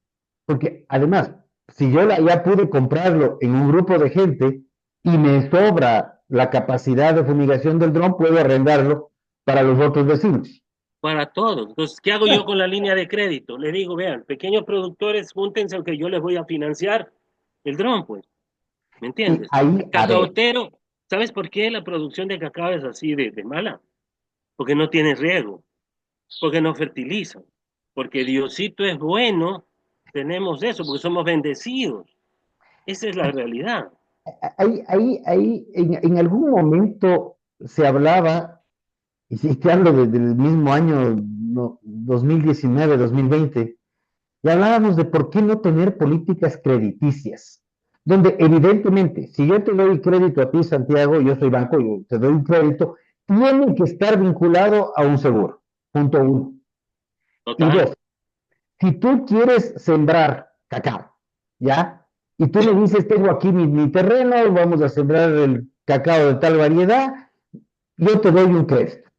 S1: porque además, si ya pude comprarlo en un grupo de gente y me sobra la capacidad de fumigación del dron, puedo arrendarlo para los otros vecinos.
S2: Para todos. Entonces, ¿qué hago yo con la línea de crédito? Le digo, vean, pequeños productores, júntense aunque yo les voy a financiar el dron, pues. ¿Me
S1: Y
S2: entiendes?
S1: ahí, a ver,
S2: Cacaotero, ¿sabes por qué la producción de cacao es así de mala? Porque no tiene riego, porque no fertiliza, porque Diosito es bueno, tenemos eso, porque somos bendecidos. Esa es la realidad.
S1: en algún momento se hablaba, y sí te hablo del mismo año, no, 2019, 2020, y hablábamos de por qué no tener políticas crediticias, donde evidentemente, si yo te doy crédito a ti, Santiago, yo soy banco, yo te doy un crédito, tiene que estar vinculado a un seguro, punto uno. Y
S2: Total.
S1: dos, si tú quieres sembrar cacao, ¿ya? Y tú me dices, tengo aquí mi terreno, vamos a sembrar el cacao de tal variedad, yo te doy un crédito,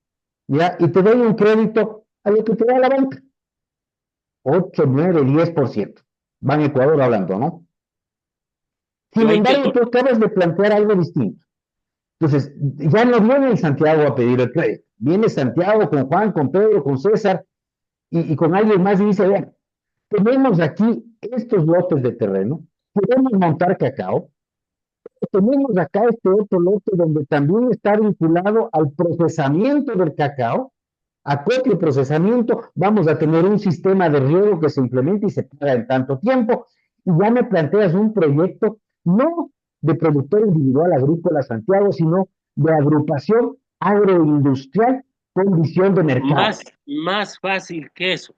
S1: ¿ya? Y te doy un crédito a lo que te da la banca, 8, 9, 10%. Van Ecuador hablando, ¿no? Sin
S2: Yo
S1: embargo,
S2: intento,
S1: tú acabas de plantear algo distinto. Entonces, ya no viene Santiago a pedir el crédito, viene Santiago con Juan, con Pedro, con César y con alguien más y dice, vean, tenemos aquí estos lotes de terreno, podemos montar cacao, tenemos acá este otro lote donde también está vinculado al procesamiento del cacao, acopio y procesamiento, vamos a tener un sistema de riego que se implemente y se paga en tanto tiempo, y ya me planteas un proyecto no de productor individual agrícola Santiago, sino de agrupación agroindustrial con visión de mercado.
S2: más fácil que eso.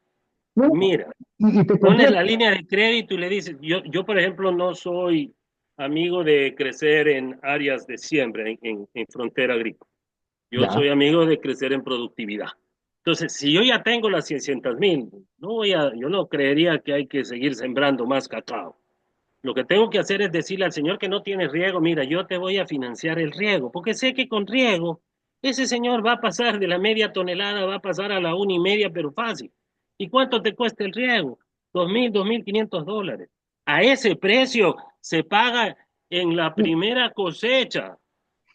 S1: ¿No?
S2: Mira,
S1: Y te
S2: pones la
S1: completo.
S2: línea de crédito y le dices, yo por ejemplo no soy amigo de crecer en áreas de siembra, en frontera agrícola. Yo soy
S1: Ya.
S2: amigo de crecer en productividad. Entonces, si yo ya tengo las 600.000, yo no creería que hay que seguir sembrando más cacao. Lo que tengo que hacer es decirle al señor que no tiene riego, mira, yo te voy a financiar el riego, porque sé que con riego ese señor va a pasar de la media tonelada, va a pasar a la 1,5, pero fácil. ¿Y cuánto te cuesta el riego? 2.000, $2.500. A ese precio se paga en la
S1: Y,
S2: primera cosecha.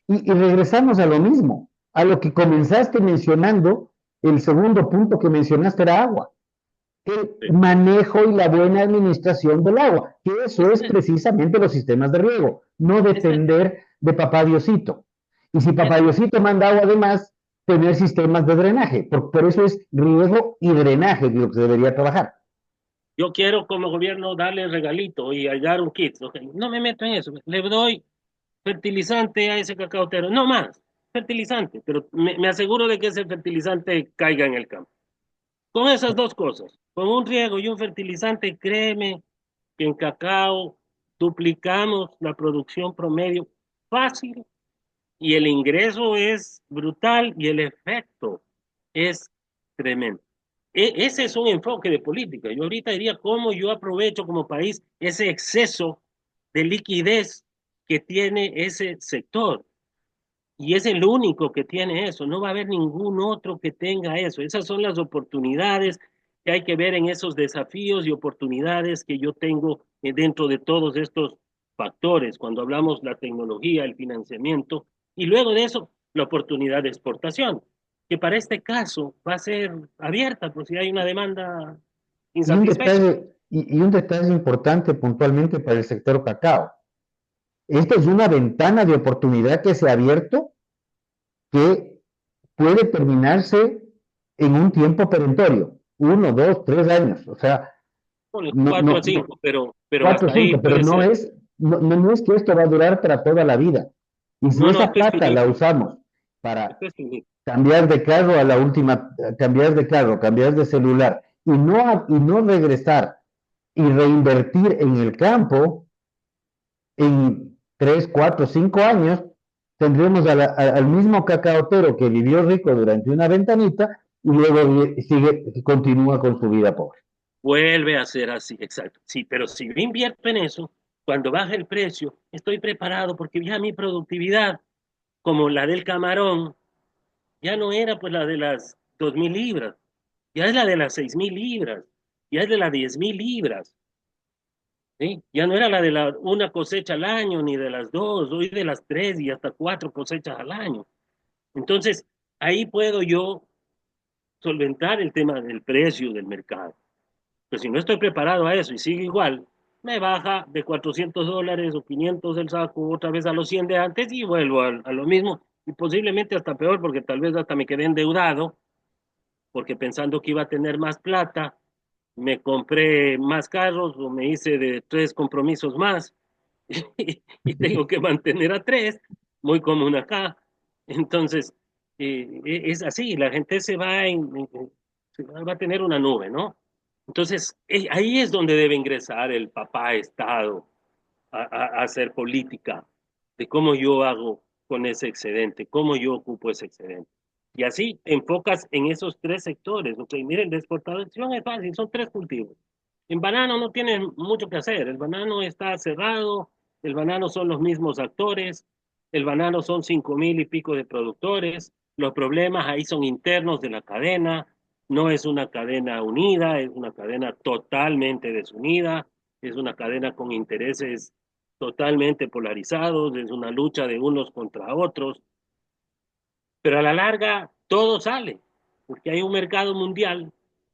S1: y regresamos a lo mismo, a lo que comenzaste mencionando, el segundo punto que mencionaste era agua, el
S2: Sí.
S1: manejo y la buena administración del agua, que eso es precisamente los sistemas de riego, no
S2: Ese-
S1: depender de papá Diosito. Y si papá
S2: eso.
S1: Diosito manda agua además, tener sistemas de drenaje, por eso es riego y drenaje lo que se debería trabajar.
S2: Yo quiero como gobierno darle regalito y hallar un kit. Ok, no me meto en eso. Le doy fertilizante a ese cacaotero. No más, fertilizante. Pero me aseguro de que ese fertilizante caiga en el campo. Con esas dos cosas, con un riego y un fertilizante, créeme que en cacao duplicamos la producción promedio fácil y el ingreso es brutal y el efecto es tremendo. Ese es un enfoque de política. Yo ahorita diría cómo yo aprovecho como país ese exceso de liquidez que tiene ese sector. Y es el único que tiene eso. No va a haber ningún otro que tenga eso. Esas son las oportunidades que hay que ver en esos desafíos y oportunidades que yo tengo dentro de todos estos factores. Cuando hablamos la tecnología, el financiamiento y luego de eso la oportunidad de exportación, que para este caso va a ser abierta por si hay una demanda insatisfecha.
S1: Y un detalle importante puntualmente para el sector cacao. Esta es una ventana de oportunidad que se ha abierto que puede terminarse en un tiempo perentorio, 1, 2, 3 años. O sea,
S2: Ponle
S1: No,
S2: 4 a
S1: no, no,
S2: 5, pero
S1: 4 o
S2: hasta ahí
S1: 5, pero
S2: puede ser.
S1: no es que esto va a durar para toda la vida. Y si
S2: No, no,
S1: esa
S2: esto es
S1: plata la
S2: finito.
S1: usamos para
S2: Esto es finito.
S1: cambiar de carro a la última, cambiar de carro, cambiar de celular y no regresar y reinvertir en el campo, en 3, 4, 5 años, tendremos al mismo cacaotero que vivió rico durante una ventanita y luego continúa con su vida pobre.
S2: Vuelve a ser así, exacto. Sí, pero si yo invierto en eso, cuando baja el precio, estoy preparado porque ya mi productividad, como la del camarón, ya no era pues la de las 2.000 libras, ya es la de las 6.000 libras, ya es de las 10.000 libras, ¿sí? Ya no era la de la una cosecha al año, ni de las dos, hoy de las tres y hasta cuatro cosechas al año. Entonces, ahí puedo yo solventar el tema del precio del mercado. Pero si no estoy preparado a eso y sigue igual, me baja de $400 o 500 el saco otra vez a los 100 de antes y vuelvo a lo mismo. Y posiblemente hasta peor, porque tal vez hasta me quedé endeudado, porque pensando que iba a tener más plata, me compré más carros o me hice de 3 compromisos más y tengo que mantener a 3, muy común acá. Entonces, es así, la gente va a tener una nube, ¿no? Entonces, ahí es donde debe ingresar el papá Estado a hacer política de cómo yo hago con ese excedente, cómo yo ocupo ese excedente. Y así te enfocas en esos 3 sectores. Ok, miren, de exportación es fácil, son 3 cultivos. En banano no tienen mucho que hacer, el banano está cerrado, el banano son los mismos actores, el banano son 5.000 y pico de productores, los problemas ahí son internos de la cadena, no es una cadena unida, es una cadena totalmente desunida, es una cadena con intereses totalmente polarizados, es una lucha de unos contra otros, pero a la larga todo sale, porque hay un mercado mundial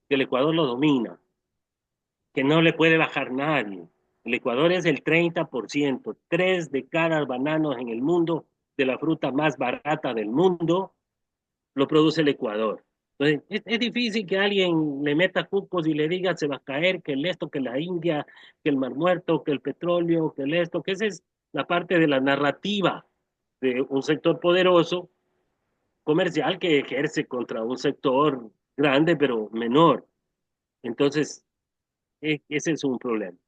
S2: que el Ecuador lo domina, que no le puede bajar nadie. El Ecuador es el 30%, 3 de cada bananos en el mundo, de la fruta más barata del mundo, lo produce el Ecuador. Entonces, es difícil que alguien le meta cucos y le diga se va a caer, que el esto, que la India, que el Mar Muerto, que el petróleo, que el esto, que esa es la parte de la narrativa de un sector poderoso comercial que ejerce contra un sector grande pero menor. Entonces, ese es un problema.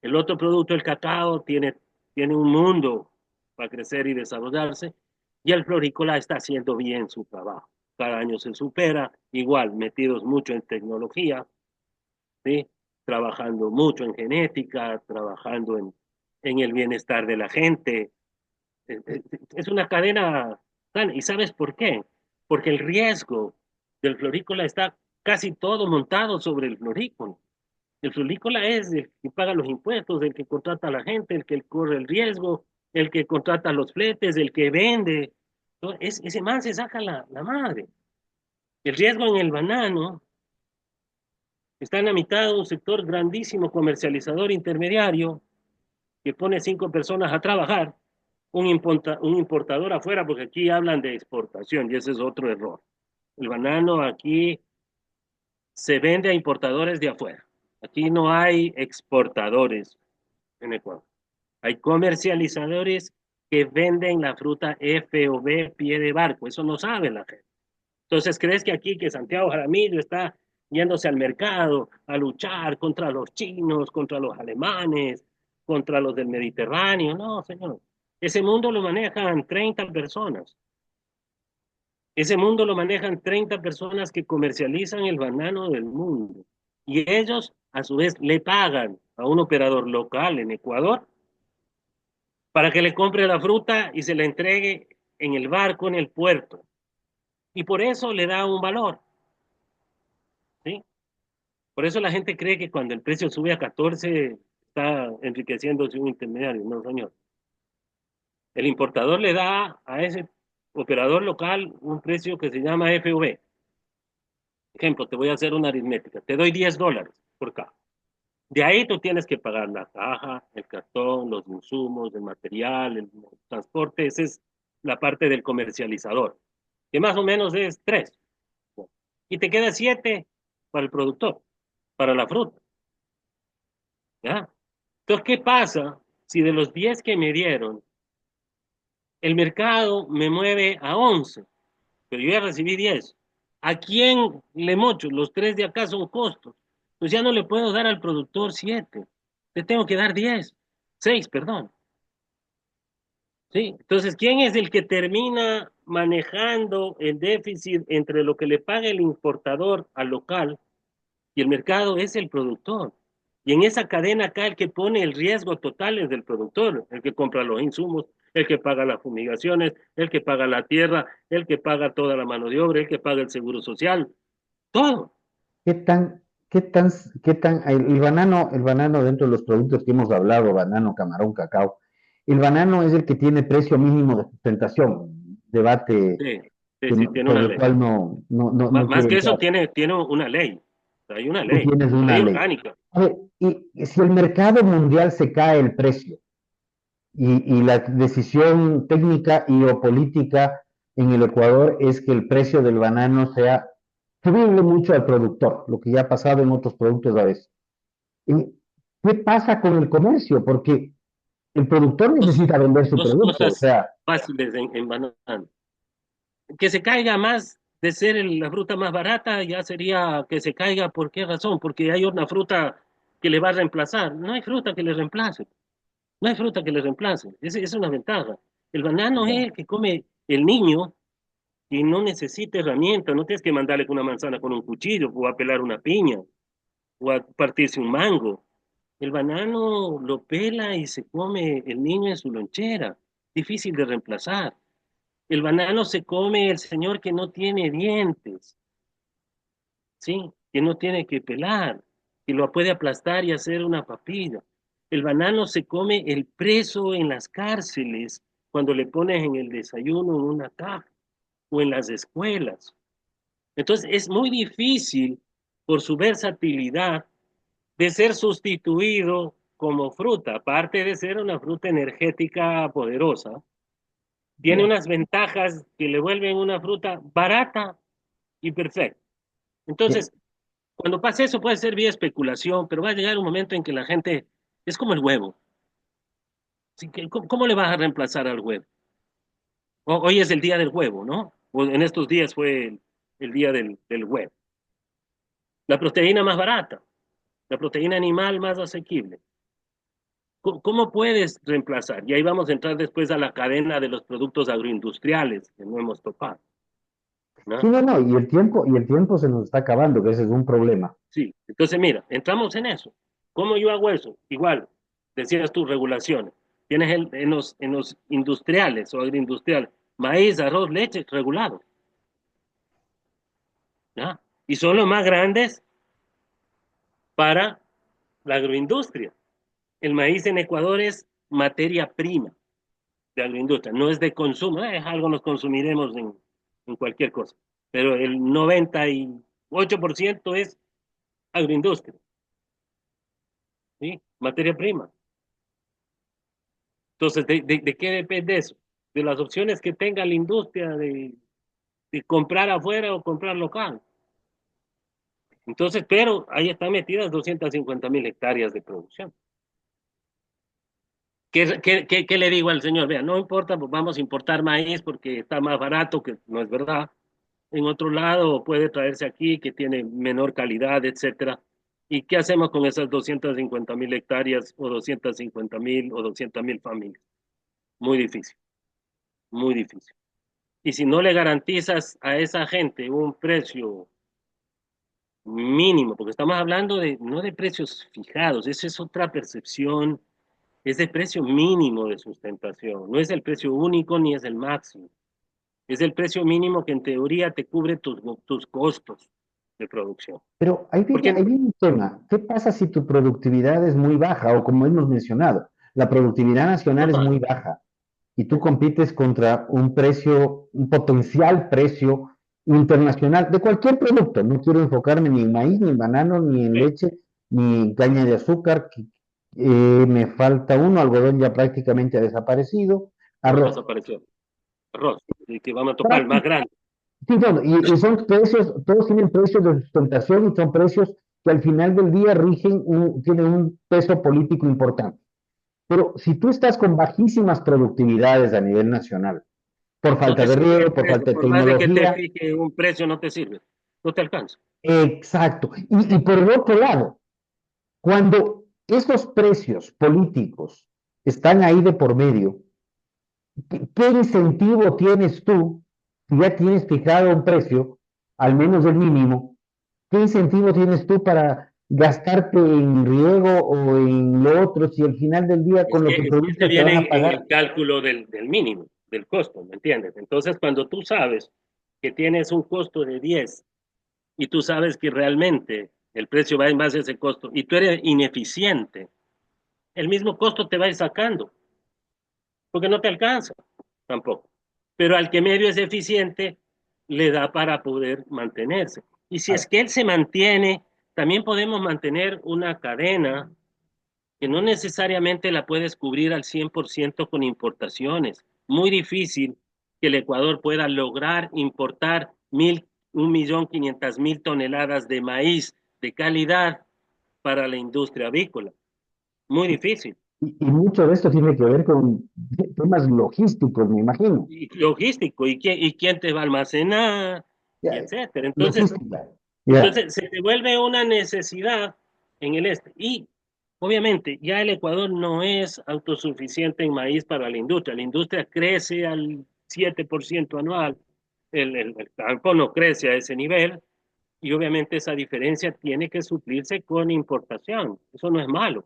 S2: El otro producto, el cacao, tiene un mundo para crecer y desarrollarse, y el florícola está haciendo bien su trabajo. Cada año se supera, igual, metidos mucho en tecnología, ¿sí? Trabajando mucho en genética, trabajando en el bienestar de la gente. Es una cadena, ¿y sabes por qué? Porque el riesgo del florícola está casi todo montado sobre el florícola. El florícola es el que paga los impuestos, el que contrata a la gente, el que corre el riesgo, el que contrata los fletes, el que vende. Ese man se saca la madre. El riesgo en el banano está en la mitad de un sector grandísimo comercializador intermediario que pone 5 personas a trabajar, un importador afuera, porque aquí hablan de exportación y ese es otro error. El banano aquí se vende a importadores de afuera. Aquí no hay exportadores en Ecuador. Hay comercializadores que venden la fruta FOB pie de barco. Eso no sabe la gente. Entonces, ¿crees que aquí que Santiago Jaramillo está yéndose al mercado a luchar contra los chinos, contra los alemanes, contra los del Mediterráneo? No, señor. Ese mundo lo manejan 30 personas. Ese mundo lo manejan 30 personas que comercializan el banano del mundo. Y ellos, a su vez, le pagan a un operador local en Ecuador para que le compre la fruta y se la entregue en el barco, en el puerto. Y por eso le da un valor, ¿sí? Por eso la gente cree que cuando el precio sube a 14 está enriqueciéndose un intermediario. No, señor. El importador le da a ese operador local un precio que se llama FV. Ejemplo, te voy a hacer una aritmética. Te doy $10 por caja. De ahí tú tienes que pagar la caja, el cartón, los insumos, el material, el transporte. Esa es la parte del comercializador, que más o menos es 3. Y te queda 7 para el productor, para la fruta. ¿ya? Entonces, ¿qué pasa si de los 10 que me dieron, el mercado me mueve a 11, pero yo ya recibí 10? ¿A quién le mocho? Los 3 de acá son costos. Pues ya no le puedo dar al productor 7, le tengo que dar 10, 6, perdón. ¿Sí? Entonces, ¿quién es el que termina manejando el déficit entre lo que le paga el importador al local y el mercado? Es el productor. Y en esa cadena acá el que pone el riesgo total es el productor, el que compra los insumos, el que paga las fumigaciones, el que paga la tierra, el que paga toda la mano de obra, el que paga el seguro social, todo.
S1: ¿Qué tan, el banano dentro de los productos que hemos hablado, banano, camarón, cacao, el banano es el que tiene precio mínimo de sustentación, debate
S2: Sí, sí, sí, tiene
S1: por
S2: una
S1: el
S2: ley.
S1: cual no
S2: Más
S1: quiero
S2: que eso,
S1: entrar.
S2: tiene una ley. Hay una
S1: Tú
S2: ley,
S1: tienes una
S2: ley
S1: ley.
S2: orgánica.
S1: A ver, y si el mercado mundial se cae el precio y la decisión técnica y o política en el Ecuador es que el precio del banano sea subible mucho al productor, lo que ya ha pasado en otros productos a veces. ¿Qué pasa con el comercio? Porque el productor
S2: Dos,
S1: necesita vender su
S2: dos
S1: producto, o
S2: cosas
S1: sea,
S2: fáciles en banano. Que se caiga más de ser la fruta más barata, ya sería que se caiga. ¿Por qué razón? Porque hay una fruta que le va a reemplazar. No hay fruta que le reemplace. No hay fruta que le reemplace. Es una ventaja. El banano es el que come el niño y no necesita herramientas. No tienes que mandarle con una manzana con un cuchillo o a pelar una piña o a partirse un mango. El banano lo pela y se come el niño en su lonchera. Difícil de reemplazar. El banano se come el señor que no tiene dientes, ¿sí? Que no tiene que pelar, que lo puede aplastar y hacer una papilla. El banano se come el preso en las cárceles cuando le pones en el desayuno en una caja o en las escuelas. Entonces es muy difícil por su versatilidad de ser sustituido como fruta, aparte de ser una fruta energética poderosa. Tiene
S1: ya.
S2: unas ventajas que le vuelven una fruta barata y perfecta.
S1: Ya.
S2: Entonces, cuando pase eso puede ser vía especulación, pero va a llegar un momento en que la gente es como el huevo. Así que, ¿cómo le vas a reemplazar al huevo? Hoy es el día del huevo, ¿no? O en estos días fue el día del huevo. La proteína más barata, la proteína animal más asequible. ¿Cómo puedes reemplazar? Y ahí vamos a entrar después a la cadena de los productos agroindustriales que no hemos tocado,
S1: Sí,
S2: ¿no?
S1: no, y el tiempo se nos está acabando, que ese es un problema.
S2: Sí, entonces mira, entramos en eso. ¿Cómo yo hago eso? Igual, decías tú, regulaciones. Tienes en los industriales o agroindustriales, maíz, arroz, leche, regulado, ¿ya? Y son los más grandes para la agroindustria. El maíz en Ecuador es materia prima de agroindustria, no es de consumo, es algo nos consumiremos en cualquier cosa, pero el 98% es agroindustria, ¿sí? Materia prima. Entonces, ¿de qué depende eso? De las opciones que tenga la industria de comprar afuera o comprar local. Entonces, pero ahí están metidas 250.000 hectáreas de producción. ¿Qué le digo al señor? Vea, no importa, pues vamos a importar maíz porque está más barato, que no es verdad. En otro lado puede traerse aquí, que tiene menor calidad, etcétera. ¿Y qué hacemos con esas 250.000 hectáreas o 250.000 o 200.000 familias? Muy difícil, muy difícil. Y si no le garantizas a esa gente un precio mínimo, porque estamos hablando de no de precios fijados, esa es otra percepción, es de precio mínimo de sustentación, no es el precio único ni es el máximo, es el precio mínimo que en teoría te cubre tus costos de producción.
S1: Pero
S2: Porque
S1: ahí viene un tema. ¿Qué pasa si tu productividad es muy baja o como hemos mencionado, la productividad nacional es
S2: total,
S1: muy baja y tú compites contra un precio, un potencial precio internacional de cualquier producto? No quiero enfocarme ni en maíz, ni en banano, ni en
S2: sí,
S1: leche, ni en caña de azúcar. Me falta uno, algodón ya prácticamente ha desaparecido,
S2: no
S1: arroz.
S2: desapareció. Arroz, y que vamos a tocar el más grande.
S1: Sí, bueno, y son precios, todos tienen precios de sustentación y son precios que al final del día tienen un peso político importante. Pero si tú estás con bajísimas productividades a nivel nacional, por
S2: No
S1: falta
S2: te
S1: de
S2: sirve el
S1: riego, por
S2: precio,
S1: falta de
S2: por más de que te
S1: tecnología,
S2: fije un precio, no te sirve, no te alcanza.
S1: exacto. Y por el otro lado, cuando esos precios políticos están ahí de por medio, ¿qué incentivo tienes tú, si ya tienes fijado un precio, al menos el mínimo, qué incentivo tienes tú para gastarte en riego o en lo otro si al final del día con lo que
S2: Es que se
S1: produzcas te van
S2: viene
S1: a
S2: en
S1: pagar?
S2: el cálculo del mínimo, del costo, ¿me entiendes? Entonces, cuando tú sabes que tienes un costo de 10 y tú sabes que realmente el precio va en base a ese costo y tú eres ineficiente, el mismo costo te va a ir sacando, porque no te alcanza tampoco. Pero al que medio es eficiente, le da para poder mantenerse. Y si es
S1: Claro.
S2: que él se mantiene, también podemos mantener una cadena que no necesariamente la puedes cubrir al 100% con importaciones. Muy difícil que el Ecuador pueda lograr importar 1.500.000 toneladas de maíz de calidad para la industria avícola. Muy difícil.
S1: Y mucho de esto tiene que ver con temas logísticos, me imagino.
S2: Y logístico, ¿y quién te va a almacenar? Y
S1: Ya,
S2: etcétera. Entonces,
S1: logística. Ya.
S2: entonces se te vuelve una necesidad en el este. Y obviamente ya el Ecuador no es autosuficiente en maíz para la industria. La industria crece al 7% anual. El campo no crece a ese nivel. Y obviamente esa diferencia tiene que suplirse con importación. Eso no es malo.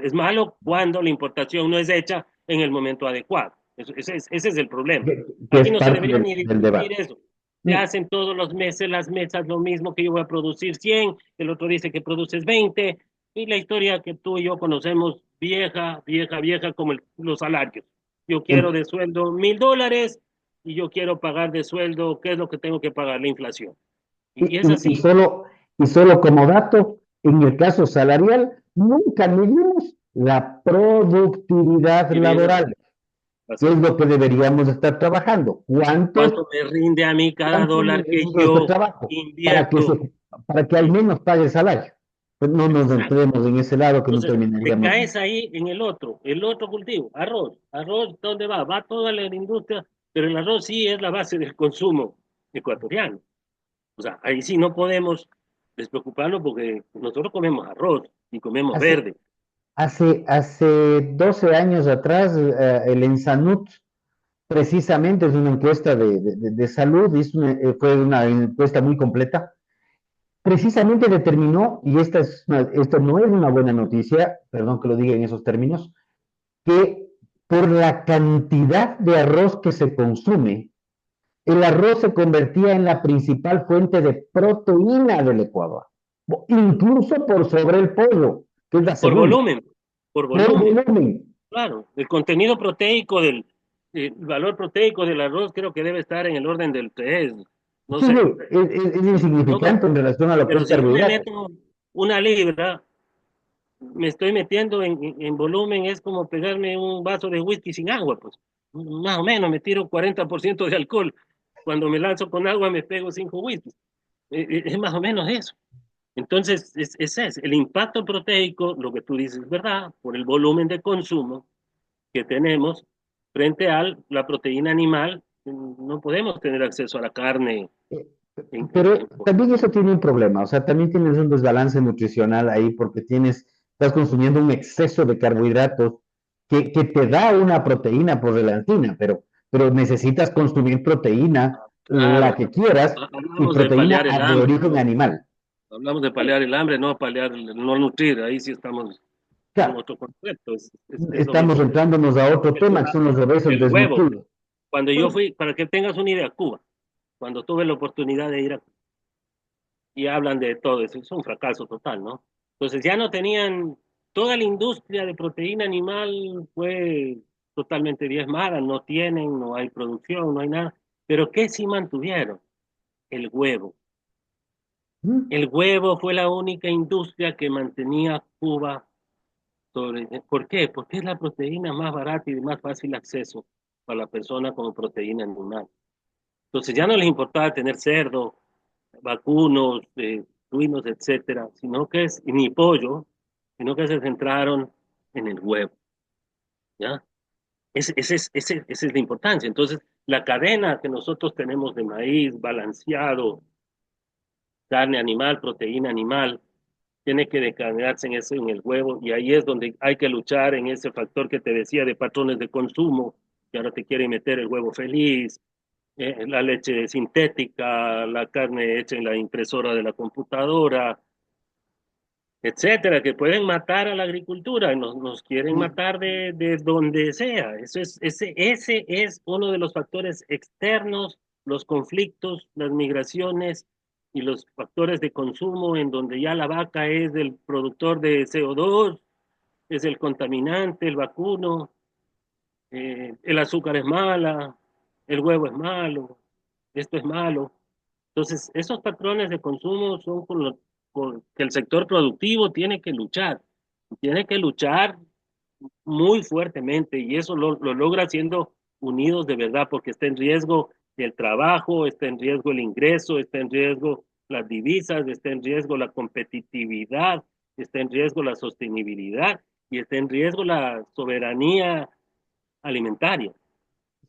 S2: Es malo cuando la importación no es hecha en el momento adecuado. Ese es el problema.
S1: Que
S2: Aquí
S1: es
S2: no se
S1: parte
S2: debería ni
S1: del
S2: discutir
S1: debate.
S2: eso. Se
S1: Mm,
S2: hacen todos los meses las mesas lo mismo, que yo voy a producir 100, el otro dice que produces 20, y la historia que tú y yo conocemos, vieja, vieja, vieja, como los salarios. Yo quiero
S1: el-
S2: de sueldo $1.000 y yo quiero pagar de sueldo, ¿qué es lo que tengo que pagar? La inflación.
S1: y,
S2: Y es
S1: y
S2: así.
S1: solo como dato, en el caso salarial, nunca medimos la productividad
S2: Actividad.
S1: laboral, que
S2: Así
S1: es
S2: es.
S1: lo que deberíamos estar trabajando.
S2: ¿Cuánto me rinde a mí cada
S1: ¿Cuánto me
S2: dólar que
S1: rinde este
S2: yo
S1: trabajo?
S2: invierto?
S1: Para que al
S2: Sí,
S1: menos pague el salario. Pues no nos
S2: exacto.
S1: entremos en ese lado que no
S2: Entonces, te
S1: terminaríamos bien.
S2: caes ahí en el otro cultivo, arroz. Arroz, ¿dónde va? Va toda la industria, pero el arroz sí es la base del consumo ecuatoriano. O sea, ahí sí no podemos despreocuparnos porque nosotros comemos arroz y comemos
S1: Hace,
S2: verde.
S1: hace 12 años atrás, el Ensanut, precisamente es una encuesta de salud, fue una encuesta muy completa, precisamente determinó, y esto no es una buena noticia, perdón que lo diga en esos términos, que por la cantidad de arroz que se consume, el arroz se convertía en la principal fuente de proteína del Ecuador, incluso por sobre el pollo, que es la
S2: Por
S1: segunda,
S2: volumen, por
S1: por
S2: volumen.
S1: volumen.
S2: Claro, el contenido proteico el valor proteico del arroz creo que debe estar en el orden del 3, no
S1: Sí, sí,
S2: sé.
S1: es
S2: No me
S1: insignificante en
S2: acuerdo.
S1: relación a lo que
S2: Pero
S1: es
S2: si yo me
S1: carbohidrato.
S2: meto una libra, me estoy metiendo en volumen, es como pegarme un vaso de whisky sin agua, pues. Más o menos, me tiro 40% de alcohol. Cuando me lanzo con agua, me pego 5 whiskies. Es más o menos eso. Entonces, es el impacto proteico, lo que tú dices es verdad, por el volumen de consumo que tenemos frente a la proteína animal, no podemos tener acceso a la carne
S1: Eh,
S2: en, en,
S1: Pero
S2: en
S1: también eso
S2: porción.
S1: tiene un problema, o sea, también tienes un desbalance nutricional ahí porque estás consumiendo un exceso de carbohidratos que te da una proteína por relancina, pero necesitas consumir proteína, la
S2: Claro,
S1: que quieras, y
S2: hablamos de
S1: proteína
S2: paliar el
S1: de
S2: hambre,
S1: origen
S2: ¿no?
S1: animal.
S2: Hablamos de paliar el hambre, no paliar, no nutrir, ahí sí estamos en
S1: Claro,
S2: otro concepto, es lo
S1: estamos
S2: mismo.
S1: centrándonos a otro
S2: El,
S1: tema, que son los obesos
S2: el huevo,
S1: desnutridos.
S2: cuando yo
S1: Bueno,
S2: fui, para que tengas una idea, Cuba, cuando tuve la oportunidad de ir y hablan de todo eso, es un fracaso total, ¿no? Entonces ya no tenían, toda la industria de proteína animal fue totalmente diezmada, no tienen, no hay producción, no hay nada, pero ¿qué sí mantuvieron? El huevo.
S1: mm,
S2: El huevo fue la única industria que mantenía Cuba ¿por qué? Porque es la proteína más barata y de más fácil acceso para la persona como proteína animal. Entonces ya no les importaba tener cerdo, vacunos, suinos, etcétera, sino que es, ni pollo, sino que se centraron en el huevo, ¿ya? Esa es la importancia. Entonces, la cadena que nosotros tenemos de maíz balanceado, carne animal, proteína animal, tiene que decadenarse en eso, en el huevo, y ahí es donde hay que luchar en ese factor que te decía de patrones de consumo, que ahora te quieren meter el huevo feliz, la leche sintética, la carne hecha en la impresora de la computadora, etcétera, que pueden matar a la agricultura, nos quieren
S1: Y
S2: matar de donde sea. Ese es uno de los factores externos, los conflictos, las migraciones y los factores de consumo en donde ya la vaca es el productor de CO2, es el contaminante, el vacuno, el azúcar es mala, el huevo es malo, esto es malo. Entonces, esos patrones de consumo son con que el sector productivo tiene que luchar muy fuertemente y eso lo logra haciendo unidos de verdad, porque está en riesgo el trabajo, está en riesgo el ingreso, está en riesgo las divisas, está en riesgo la competitividad, está en riesgo la sostenibilidad y está en riesgo la soberanía alimentaria.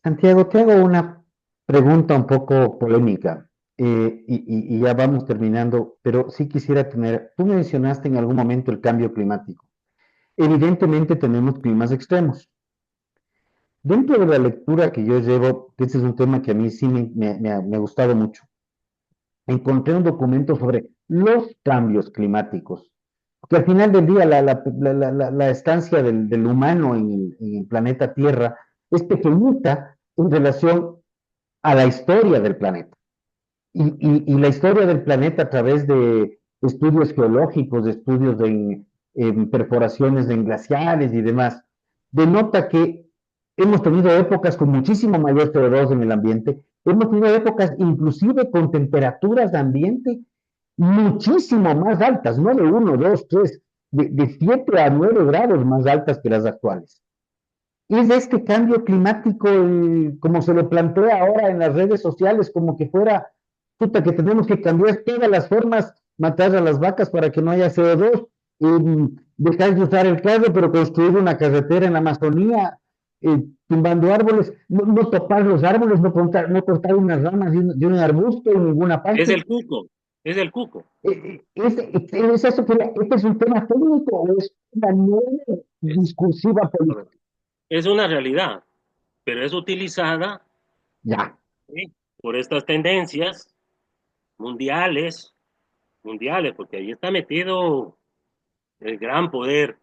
S1: Santiago, te hago una pregunta un poco polémica y ya vamos terminando, pero sí quisiera tener, tú mencionaste en algún momento el cambio climático. Evidentemente tenemos climas extremos. Dentro de la lectura que yo llevo, que este es un tema que a mí sí me ha gustado mucho, encontré un documento sobre los cambios climáticos, porque al final del día la estancia del humano en el planeta Tierra es pequeñita en relación a la historia del planeta. Y la historia del planeta a través de estudios geológicos, de estudios en perforaciones de glaciares y demás, denota que hemos tenido épocas con muchísimo mayor CO2 en el ambiente, hemos tenido épocas inclusive con temperaturas de ambiente muchísimo más altas, no de 1, 2, 3, de 7 a 9 grados más altas que las actuales. Es de este cambio climático, como se lo plantea ahora en las redes sociales, como que fuera, puta, que tenemos que cambiar todas las formas, matar a las vacas para que no haya CO2, dejar de usar el carro, pero construir una carretera en la Amazonía, tumbando árboles, no topar los árboles, no cortar unas ramas de un arbusto en ninguna
S2: Es
S1: parte.
S2: el cuco, es el cuco.
S1: ¿Este es un tema técnico o es una nueva
S2: Es,
S1: discursiva política?
S2: es una realidad, pero es utilizada,
S1: Ya.
S2: ¿sí?, por estas tendencias mundiales, mundiales, porque ahí está metido el gran poder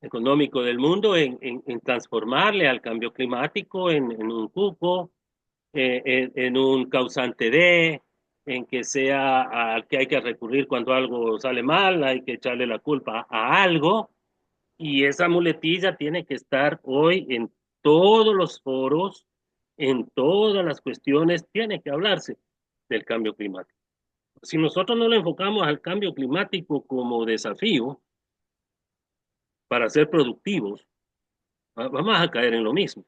S2: económico del mundo en transformarle al cambio climático en un cupo, en un causante de, en que sea al que hay que recurrir cuando algo sale mal, hay que echarle la culpa a algo, y esa muletilla tiene que estar hoy en todos los foros, en todas las cuestiones, tiene que hablarse del cambio climático. Si nosotros no le enfocamos al cambio climático como desafío para ser productivos, vamos a caer en lo mismo.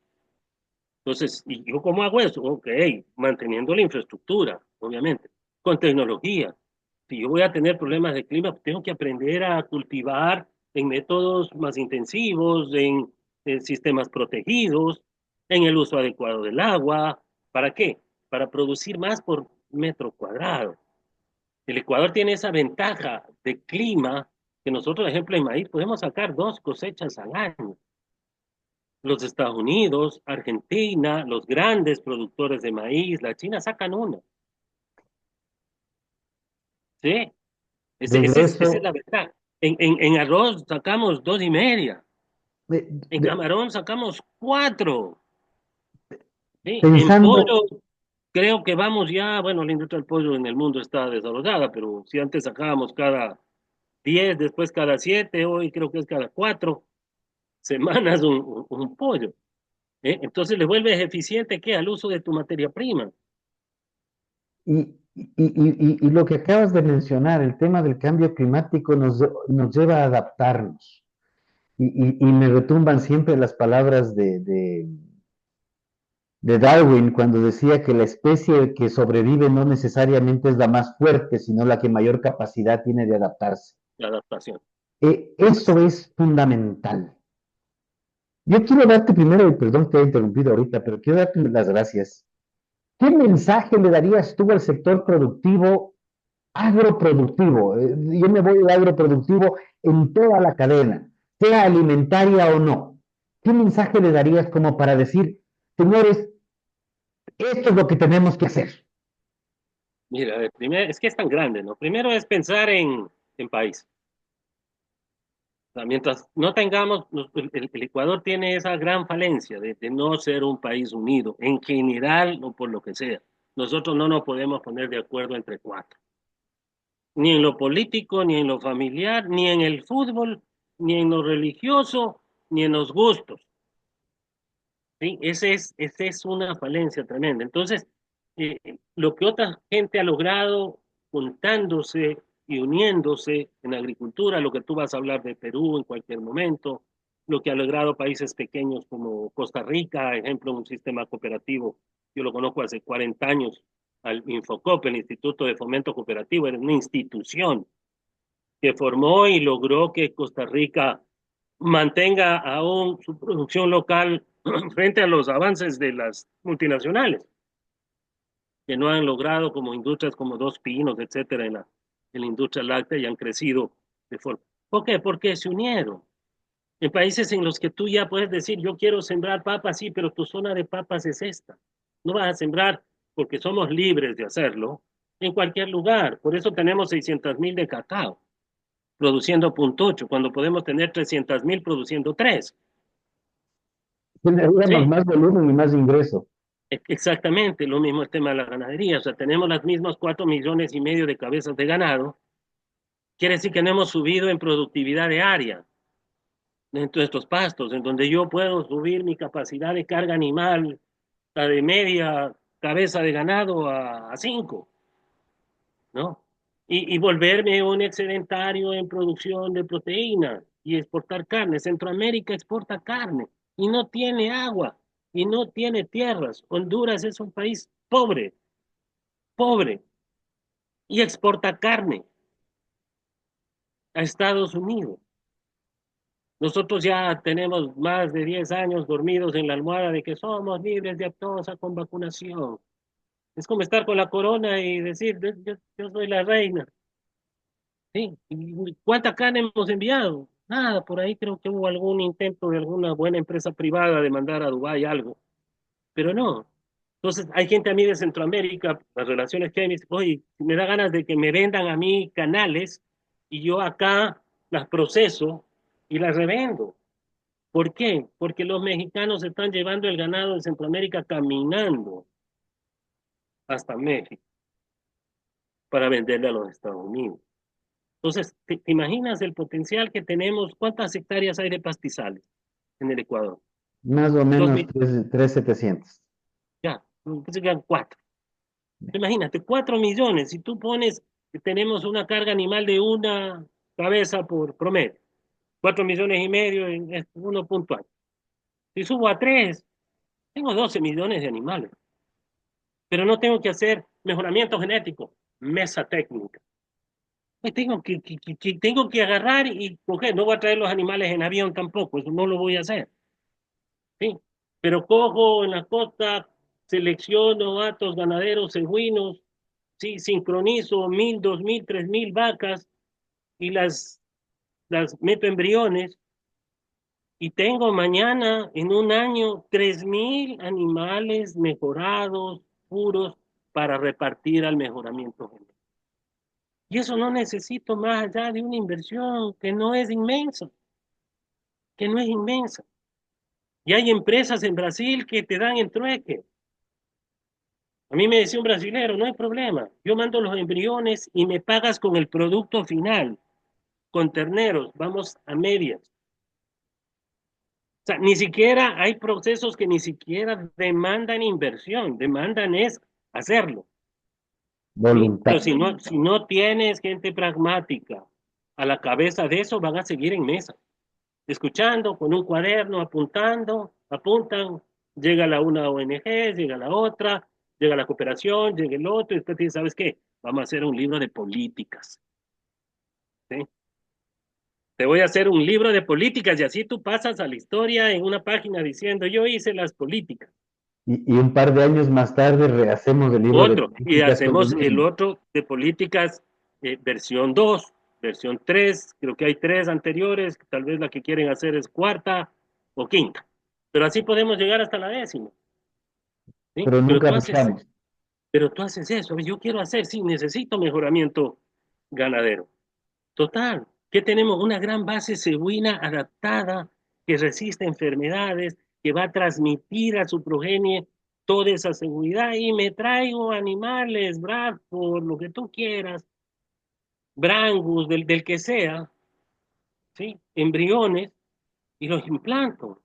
S2: Entonces, ¿y yo cómo hago eso? Ok, manteniendo la infraestructura, obviamente, con tecnología. Si yo voy a tener problemas de clima, pues tengo que aprender a cultivar en métodos más intensivos, en sistemas protegidos, en el uso adecuado del agua. ¿Para qué? Para producir más por metro cuadrado. El Ecuador tiene esa ventaja de clima que nosotros, por ejemplo, en maíz podemos sacar 2 cosechas al año. Los Estados Unidos, Argentina, los grandes productores de maíz, la China sacan una, ¿sí?
S1: Desde
S2: Esa es la
S1: eso,
S2: verdad. En arroz sacamos 2,5.
S1: de-
S2: En
S1: de-
S2: camarón sacamos 4. ¿Sí? En
S1: pensando,
S2: pollo creo que vamos ya, bueno, la industria del pollo en el mundo está desarrollada, pero si antes sacábamos cada 10, después cada 7, hoy creo que es cada 4 semanas un pollo. Entonces le vuelves eficiente ¿qué? Al uso de tu materia prima.
S1: y lo que acabas de mencionar, el tema del cambio climático nos lleva a adaptarnos. Y me retumban siempre las palabras de Darwin cuando decía que la especie que sobrevive no necesariamente es la más fuerte, sino la que mayor capacidad tiene de adaptarse.
S2: La adaptación.
S1: Eso es fundamental. Yo quiero darte primero, y perdón que te he interrumpido ahorita, pero quiero darte las gracias. ¿Qué mensaje le darías tú al sector productivo, agroproductivo? Yo me voy de agroproductivo en toda la cadena, sea alimentaria o no. ¿Qué mensaje le darías como para decir, señores, esto es lo que tenemos que hacer?
S2: Mira, primero, es que es tan grande, ¿no? Primero es pensar en país. O sea, mientras no tengamos, el Ecuador tiene esa gran falencia de no ser un país unido, en general o por lo que sea. Nosotros no nos podemos poner de acuerdo entre cuatro, ni en lo político, ni en lo familiar, ni en el fútbol, ni en lo religioso, ni en los gustos. ¿Sí? Esa es una falencia tremenda. Entonces, lo que otra gente ha logrado juntándose y uniéndose en agricultura, lo que tú vas a hablar de Perú en cualquier momento, lo que ha logrado países pequeños como Costa Rica, ejemplo, un sistema cooperativo, yo lo conozco hace 40 años, al Infocop, el Instituto de Fomento Cooperativo, era una institución que formó y logró que Costa Rica mantenga aún su producción local frente a los avances de las multinacionales, que no han logrado como industrias como Dos Pinos, etcétera, en la industria láctea y han crecido de forma. ¿Por qué? Porque se unieron. En países en los que tú ya puedes decir, yo quiero sembrar papas, sí, pero tu zona de papas es esta. No vas a sembrar porque somos libres de hacerlo en cualquier lugar. Por eso tenemos 600.000 de cacao produciendo 0,8, cuando podemos tener 300.000 produciendo 3.
S1: Generaríamos
S2: Sí,
S1: más volumen y más ingreso.
S2: exactamente, lo mismo el tema de la ganadería. O sea, tenemos las mismas 4,5 millones de cabezas de ganado. Quiere decir que no hemos subido en productividad de área dentro de estos pastos, en donde yo puedo subir mi capacidad de carga animal a de media cabeza de ganado a 5, ¿no? Y volverme un excedentario en producción de proteína y exportar carne. Centroamérica exporta carne y no tiene agua y no tiene tierras. Honduras es un país pobre, pobre, y exporta carne a Estados Unidos. Nosotros ya tenemos más de 10 años dormidos en la almohada de que somos libres de aftosa con vacunación. Es como estar con la corona y decir, yo soy la reina. Sí, ¿y cuánta carne hemos enviado? Nada, por ahí creo que hubo algún intento de alguna buena empresa privada de mandar a Dubái algo, pero no. Entonces, hay gente a mí de Centroamérica, las relaciones que hay, me dice, oye, me da ganas de que me vendan a mí canales y yo acá las proceso y las revendo. ¿Por qué? Porque los mexicanos están llevando el ganado de Centroamérica caminando hasta México para venderle a los Estados Unidos. Entonces, ¿te imaginas el potencial que tenemos? ¿Cuántas hectáreas hay de pastizales en el Ecuador?
S1: Más o
S2: Dos
S1: menos
S2: mil,
S1: 3.700.
S2: ya, pues serían cuatro. Imagínate, 4 millones. Si tú pones que tenemos una carga animal de una cabeza por promedio, 4,5 millones es uno puntual. Si subo a tres, tengo 12 millones de animales, pero no tengo que hacer mejoramiento genético, mesa técnica. Pues tengo que agarrar y coger, no voy a traer los animales en avión tampoco, eso no lo voy a hacer. ¿Sí? Pero cojo en la costa, selecciono gatos, ganaderos, cebuinos, ¿sí? Sincronizo 1,000, 2,000, 3,000 vacas y las meto embriones y tengo mañana, en un año, 3,000 animales mejorados, puros, para repartir al mejoramiento genético. Y eso no necesito más allá de una inversión que no es inmensa, que no es inmensa. Y hay empresas en Brasil que te dan en trueque. A mí me decía un brasilero, no hay problema, yo mando los embriones y me pagas con el producto final, con terneros, vamos a medias. O sea, ni siquiera hay procesos que ni siquiera demandan inversión, demandan es hacerlo. ¿Sí? Pero
S1: Voluntad.
S2: si no tienes gente pragmática a la cabeza de eso, van a seguir en mesa, escuchando, con un cuaderno, apuntando, apuntan, Llega la una ONG, llega la otra, llega la cooperación, llega el otro, y después te dice, ¿sabes qué? Vamos a hacer un libro de políticas, ¿sí? Te voy a hacer un libro de políticas y así tú pasas a la historia en una página diciendo, yo hice las políticas.
S1: Y un par de años más tarde rehacemos el libro de
S2: Otro, y
S1: políticas con lo
S2: hacemos el
S1: mismo.
S2: otro de políticas versión 2, versión 3, creo que hay tres anteriores, tal vez la que quieren hacer es cuarta o quinta, pero así podemos llegar hasta la décima, ¿sí?
S1: Pero nunca avanzamos.
S2: Pero tú haces eso, yo quiero hacer, sí, necesito mejoramiento ganadero. Total, que tenemos una gran base cebuina adaptada que resiste enfermedades, que va a transmitir a su progenie toda esa seguridad y me traigo animales, Bradford, lo que tú quieras, Brangus, del que sea, ¿sí? Embriones y los implanto,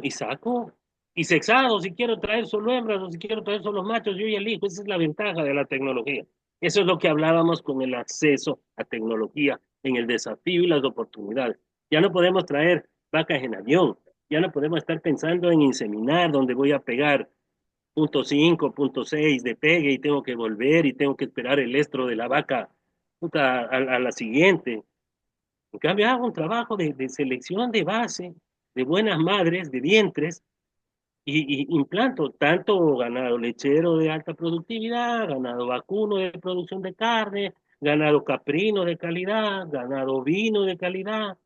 S2: y saco, y sexado, si quiero traer solo hembras o si quiero traer solo machos, yo ya elijo, esa es la ventaja de la tecnología. Eso es lo que hablábamos con el acceso a tecnología en el desafío y las oportunidades. Ya no podemos traer vacas en avión, ya no podemos estar pensando en inseminar, donde voy a pegar punto 5, punto 6 de pegue y tengo que volver y tengo que esperar el estro de la vaca puta, a la siguiente. En cambio, hago un trabajo de selección de base, de buenas madres, de vientres, y implanto tanto ganado lechero de alta productividad, ganado vacuno de producción de carne, ganado caprino de calidad, ganado ovino de calidad.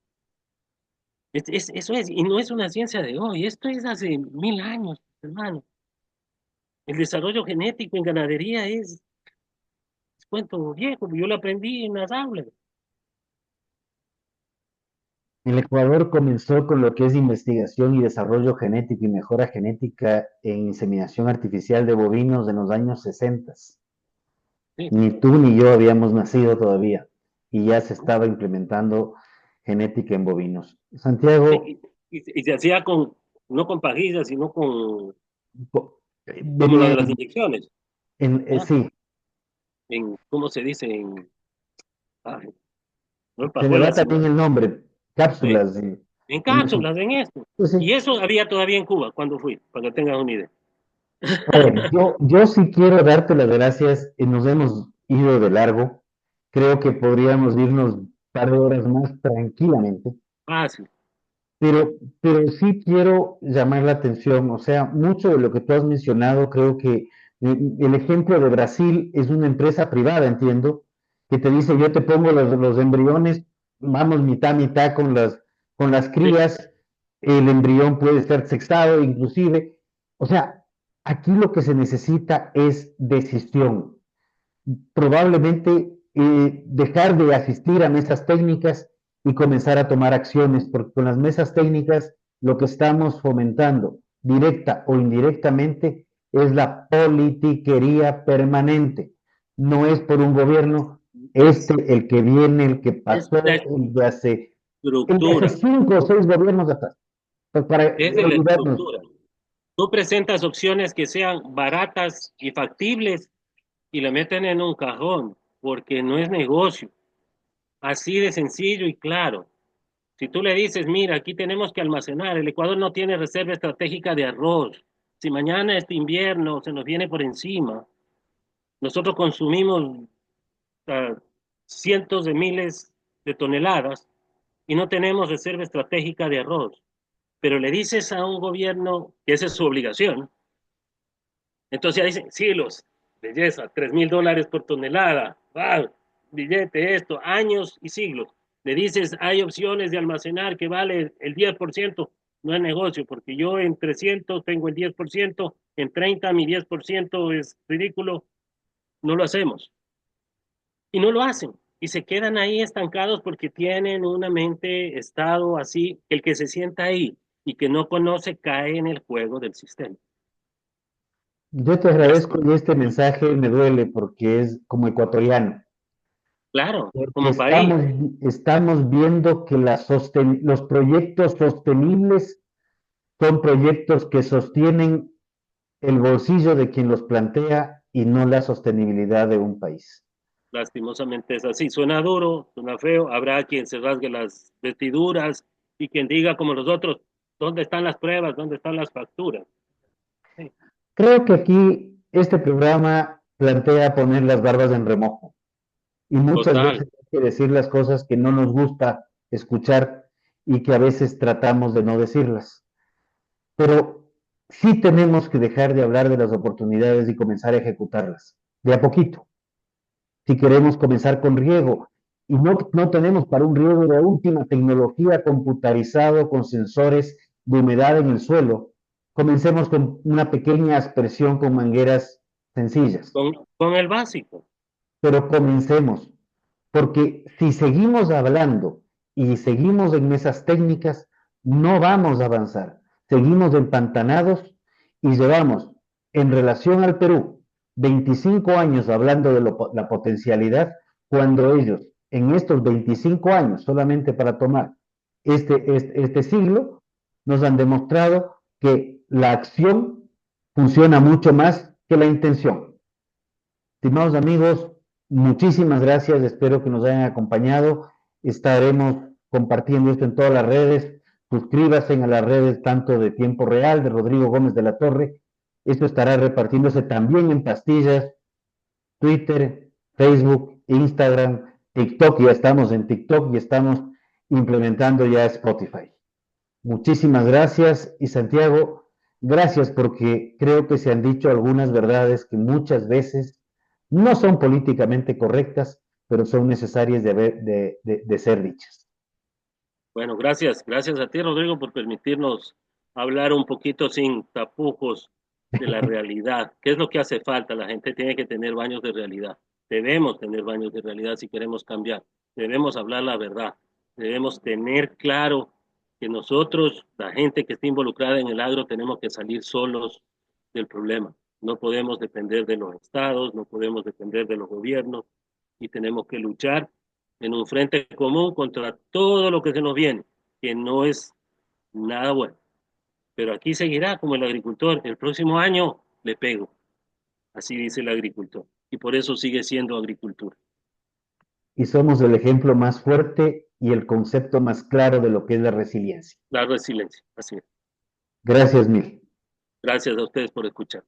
S2: Eso es, y no es una ciencia de hoy, esto es hace 1000 años, hermano. El desarrollo genético en ganadería es cuento viejo, yo lo aprendí en las aulas.
S1: El Ecuador comenzó con lo que es investigación y desarrollo genético y mejora genética en inseminación artificial de bovinos en los años 60.
S2: Sí,
S1: Ni tú ni yo habíamos nacido todavía y ya se estaba implementando genética en bovinos. Santiago,
S2: sí, y se hacía con, no con pajillas, sino con, como la
S1: venía
S2: de las inyecciones, ¿ah?
S1: sí,
S2: ¿Cómo se dice? Ay, no en
S1: se me va
S2: pajuelas,
S1: también
S2: sino
S1: el nombre,
S2: sí,
S1: cápsulas.
S2: en
S1: En eso.
S2: cápsulas, en esto.
S1: Pues sí.
S2: Y eso había todavía en Cuba cuando fui, para que tengas una idea.
S1: A ver, yo sí quiero darte las gracias. Nos hemos ido de largo. Creo que podríamos irnos un par de horas más tranquilamente.
S2: Fácil.
S1: Pero sí quiero llamar la atención, o sea, mucho de lo que tú has mencionado, creo que el ejemplo de Brasil es una empresa privada, entiendo, que te dice, yo te pongo los embriones, vamos mitad a mitad con las
S2: Sí,
S1: crías, el embrión puede ser sextado, inclusive. O sea, aquí lo que se necesita es decisión, probablemente dejar de asistir a mesas técnicas y comenzar a tomar acciones, porque con las mesas técnicas lo que estamos fomentando, directa o indirectamente, es la politiquería permanente. No es por un gobierno,
S2: es,
S1: el que viene, el que
S2: es
S1: pasó,
S2: la
S1: el de hace
S2: estructura,
S1: 5 o 6 gobiernos atrás, pues para
S2: es de la
S1: olvidarnos.
S2: estructura. Tú presentas opciones que sean baratas y factibles y le meten en un cajón, porque no es negocio. Así de sencillo y claro. Si tú le dices, mira, aquí tenemos que almacenar, el Ecuador no tiene reserva estratégica de arroz. Si mañana este invierno se nos viene por encima, nosotros consumimos uh, cientos de miles de toneladas y no tenemos reserva estratégica de arroz. Pero le dices a un gobierno que esa es su obligación, entonces ya dicen, cielos, belleza, $3000 por tonelada, wow, billete, esto, años y siglos. Le dices, hay opciones de almacenar que vale el 10%, no es negocio, porque yo en 300 tengo el 10%, en 30 mi 10% es ridículo, no lo hacemos. Y no lo hacen. Y se quedan ahí estancados porque tienen una mente, estado así, el que se sienta ahí y que no conoce cae en el juego del sistema.
S1: Yo te agradezco y este mensaje me duele porque es como ecuatoriano.
S2: Claro,
S1: Porque
S2: como país.
S1: estamos viendo que los proyectos sostenibles son proyectos que sostienen el bolsillo de quien los plantea y no la sostenibilidad de un país.
S2: Lastimosamente es así. Suena duro, suena feo. Habrá quien se rasgue las vestiduras y quien diga como los otros, ¿Dónde están las pruebas? ¿Dónde están las facturas? Sí,
S1: Creo que aquí este programa plantea poner las barbas en remojo y muchas
S2: total.
S1: veces hay que decir las cosas que no nos gusta escuchar y que a veces tratamos de no decirlas. Pero sí tenemos que dejar de hablar de las oportunidades y comenzar a ejecutarlas, de a poquito. Si queremos comenzar con riego, y no tenemos para un riego de última tecnología computarizado con sensores de humedad en el suelo, comencemos con una pequeña aspersión con mangueras sencillas,
S2: Con el básico.
S1: pero comencemos, porque si seguimos hablando y seguimos en esas técnicas, no vamos a avanzar. Seguimos empantanados y llevamos, en relación al Perú, 25 años hablando de la potencialidad, cuando ellos, en estos 25 años, solamente para tomar este siglo, nos han demostrado que la acción funciona mucho más que la intención. Estimados amigos, muchísimas gracias, espero que nos hayan acompañado. Estaremos compartiendo esto en todas las redes. Suscríbase a las redes tanto de Tiempo Real, de Rodrigo Gómez de la Torre. Esto estará repartiéndose también en pastillas, Twitter, Facebook, Instagram, TikTok. Ya estamos en TikTok y estamos implementando ya Spotify. Muchísimas gracias y Santiago, gracias porque creo que se han dicho algunas verdades que muchas veces no son políticamente correctas, pero son necesarias de ser dichas.
S2: Bueno, gracias. Gracias a ti, Rodrigo, por permitirnos hablar un poquito sin tapujos de la realidad. ¿Qué es lo que hace falta? La gente tiene que tener baños de realidad. Debemos tener baños de realidad si queremos cambiar. Debemos hablar la verdad. Debemos tener claro que nosotros, la gente que está involucrada en el agro, tenemos que salir solos del problema. No podemos depender de los estados, no podemos depender de los gobiernos y tenemos que luchar en un frente común contra todo lo que se nos viene, que no es nada bueno. Pero aquí seguirá como el agricultor. El próximo año le pego, así dice el agricultor. Y por eso sigue siendo agricultura.
S1: Y somos el ejemplo más fuerte y el concepto más claro de lo que es la resiliencia.
S2: La resiliencia, así es.
S1: Gracias mil.
S2: Gracias a ustedes por escuchar.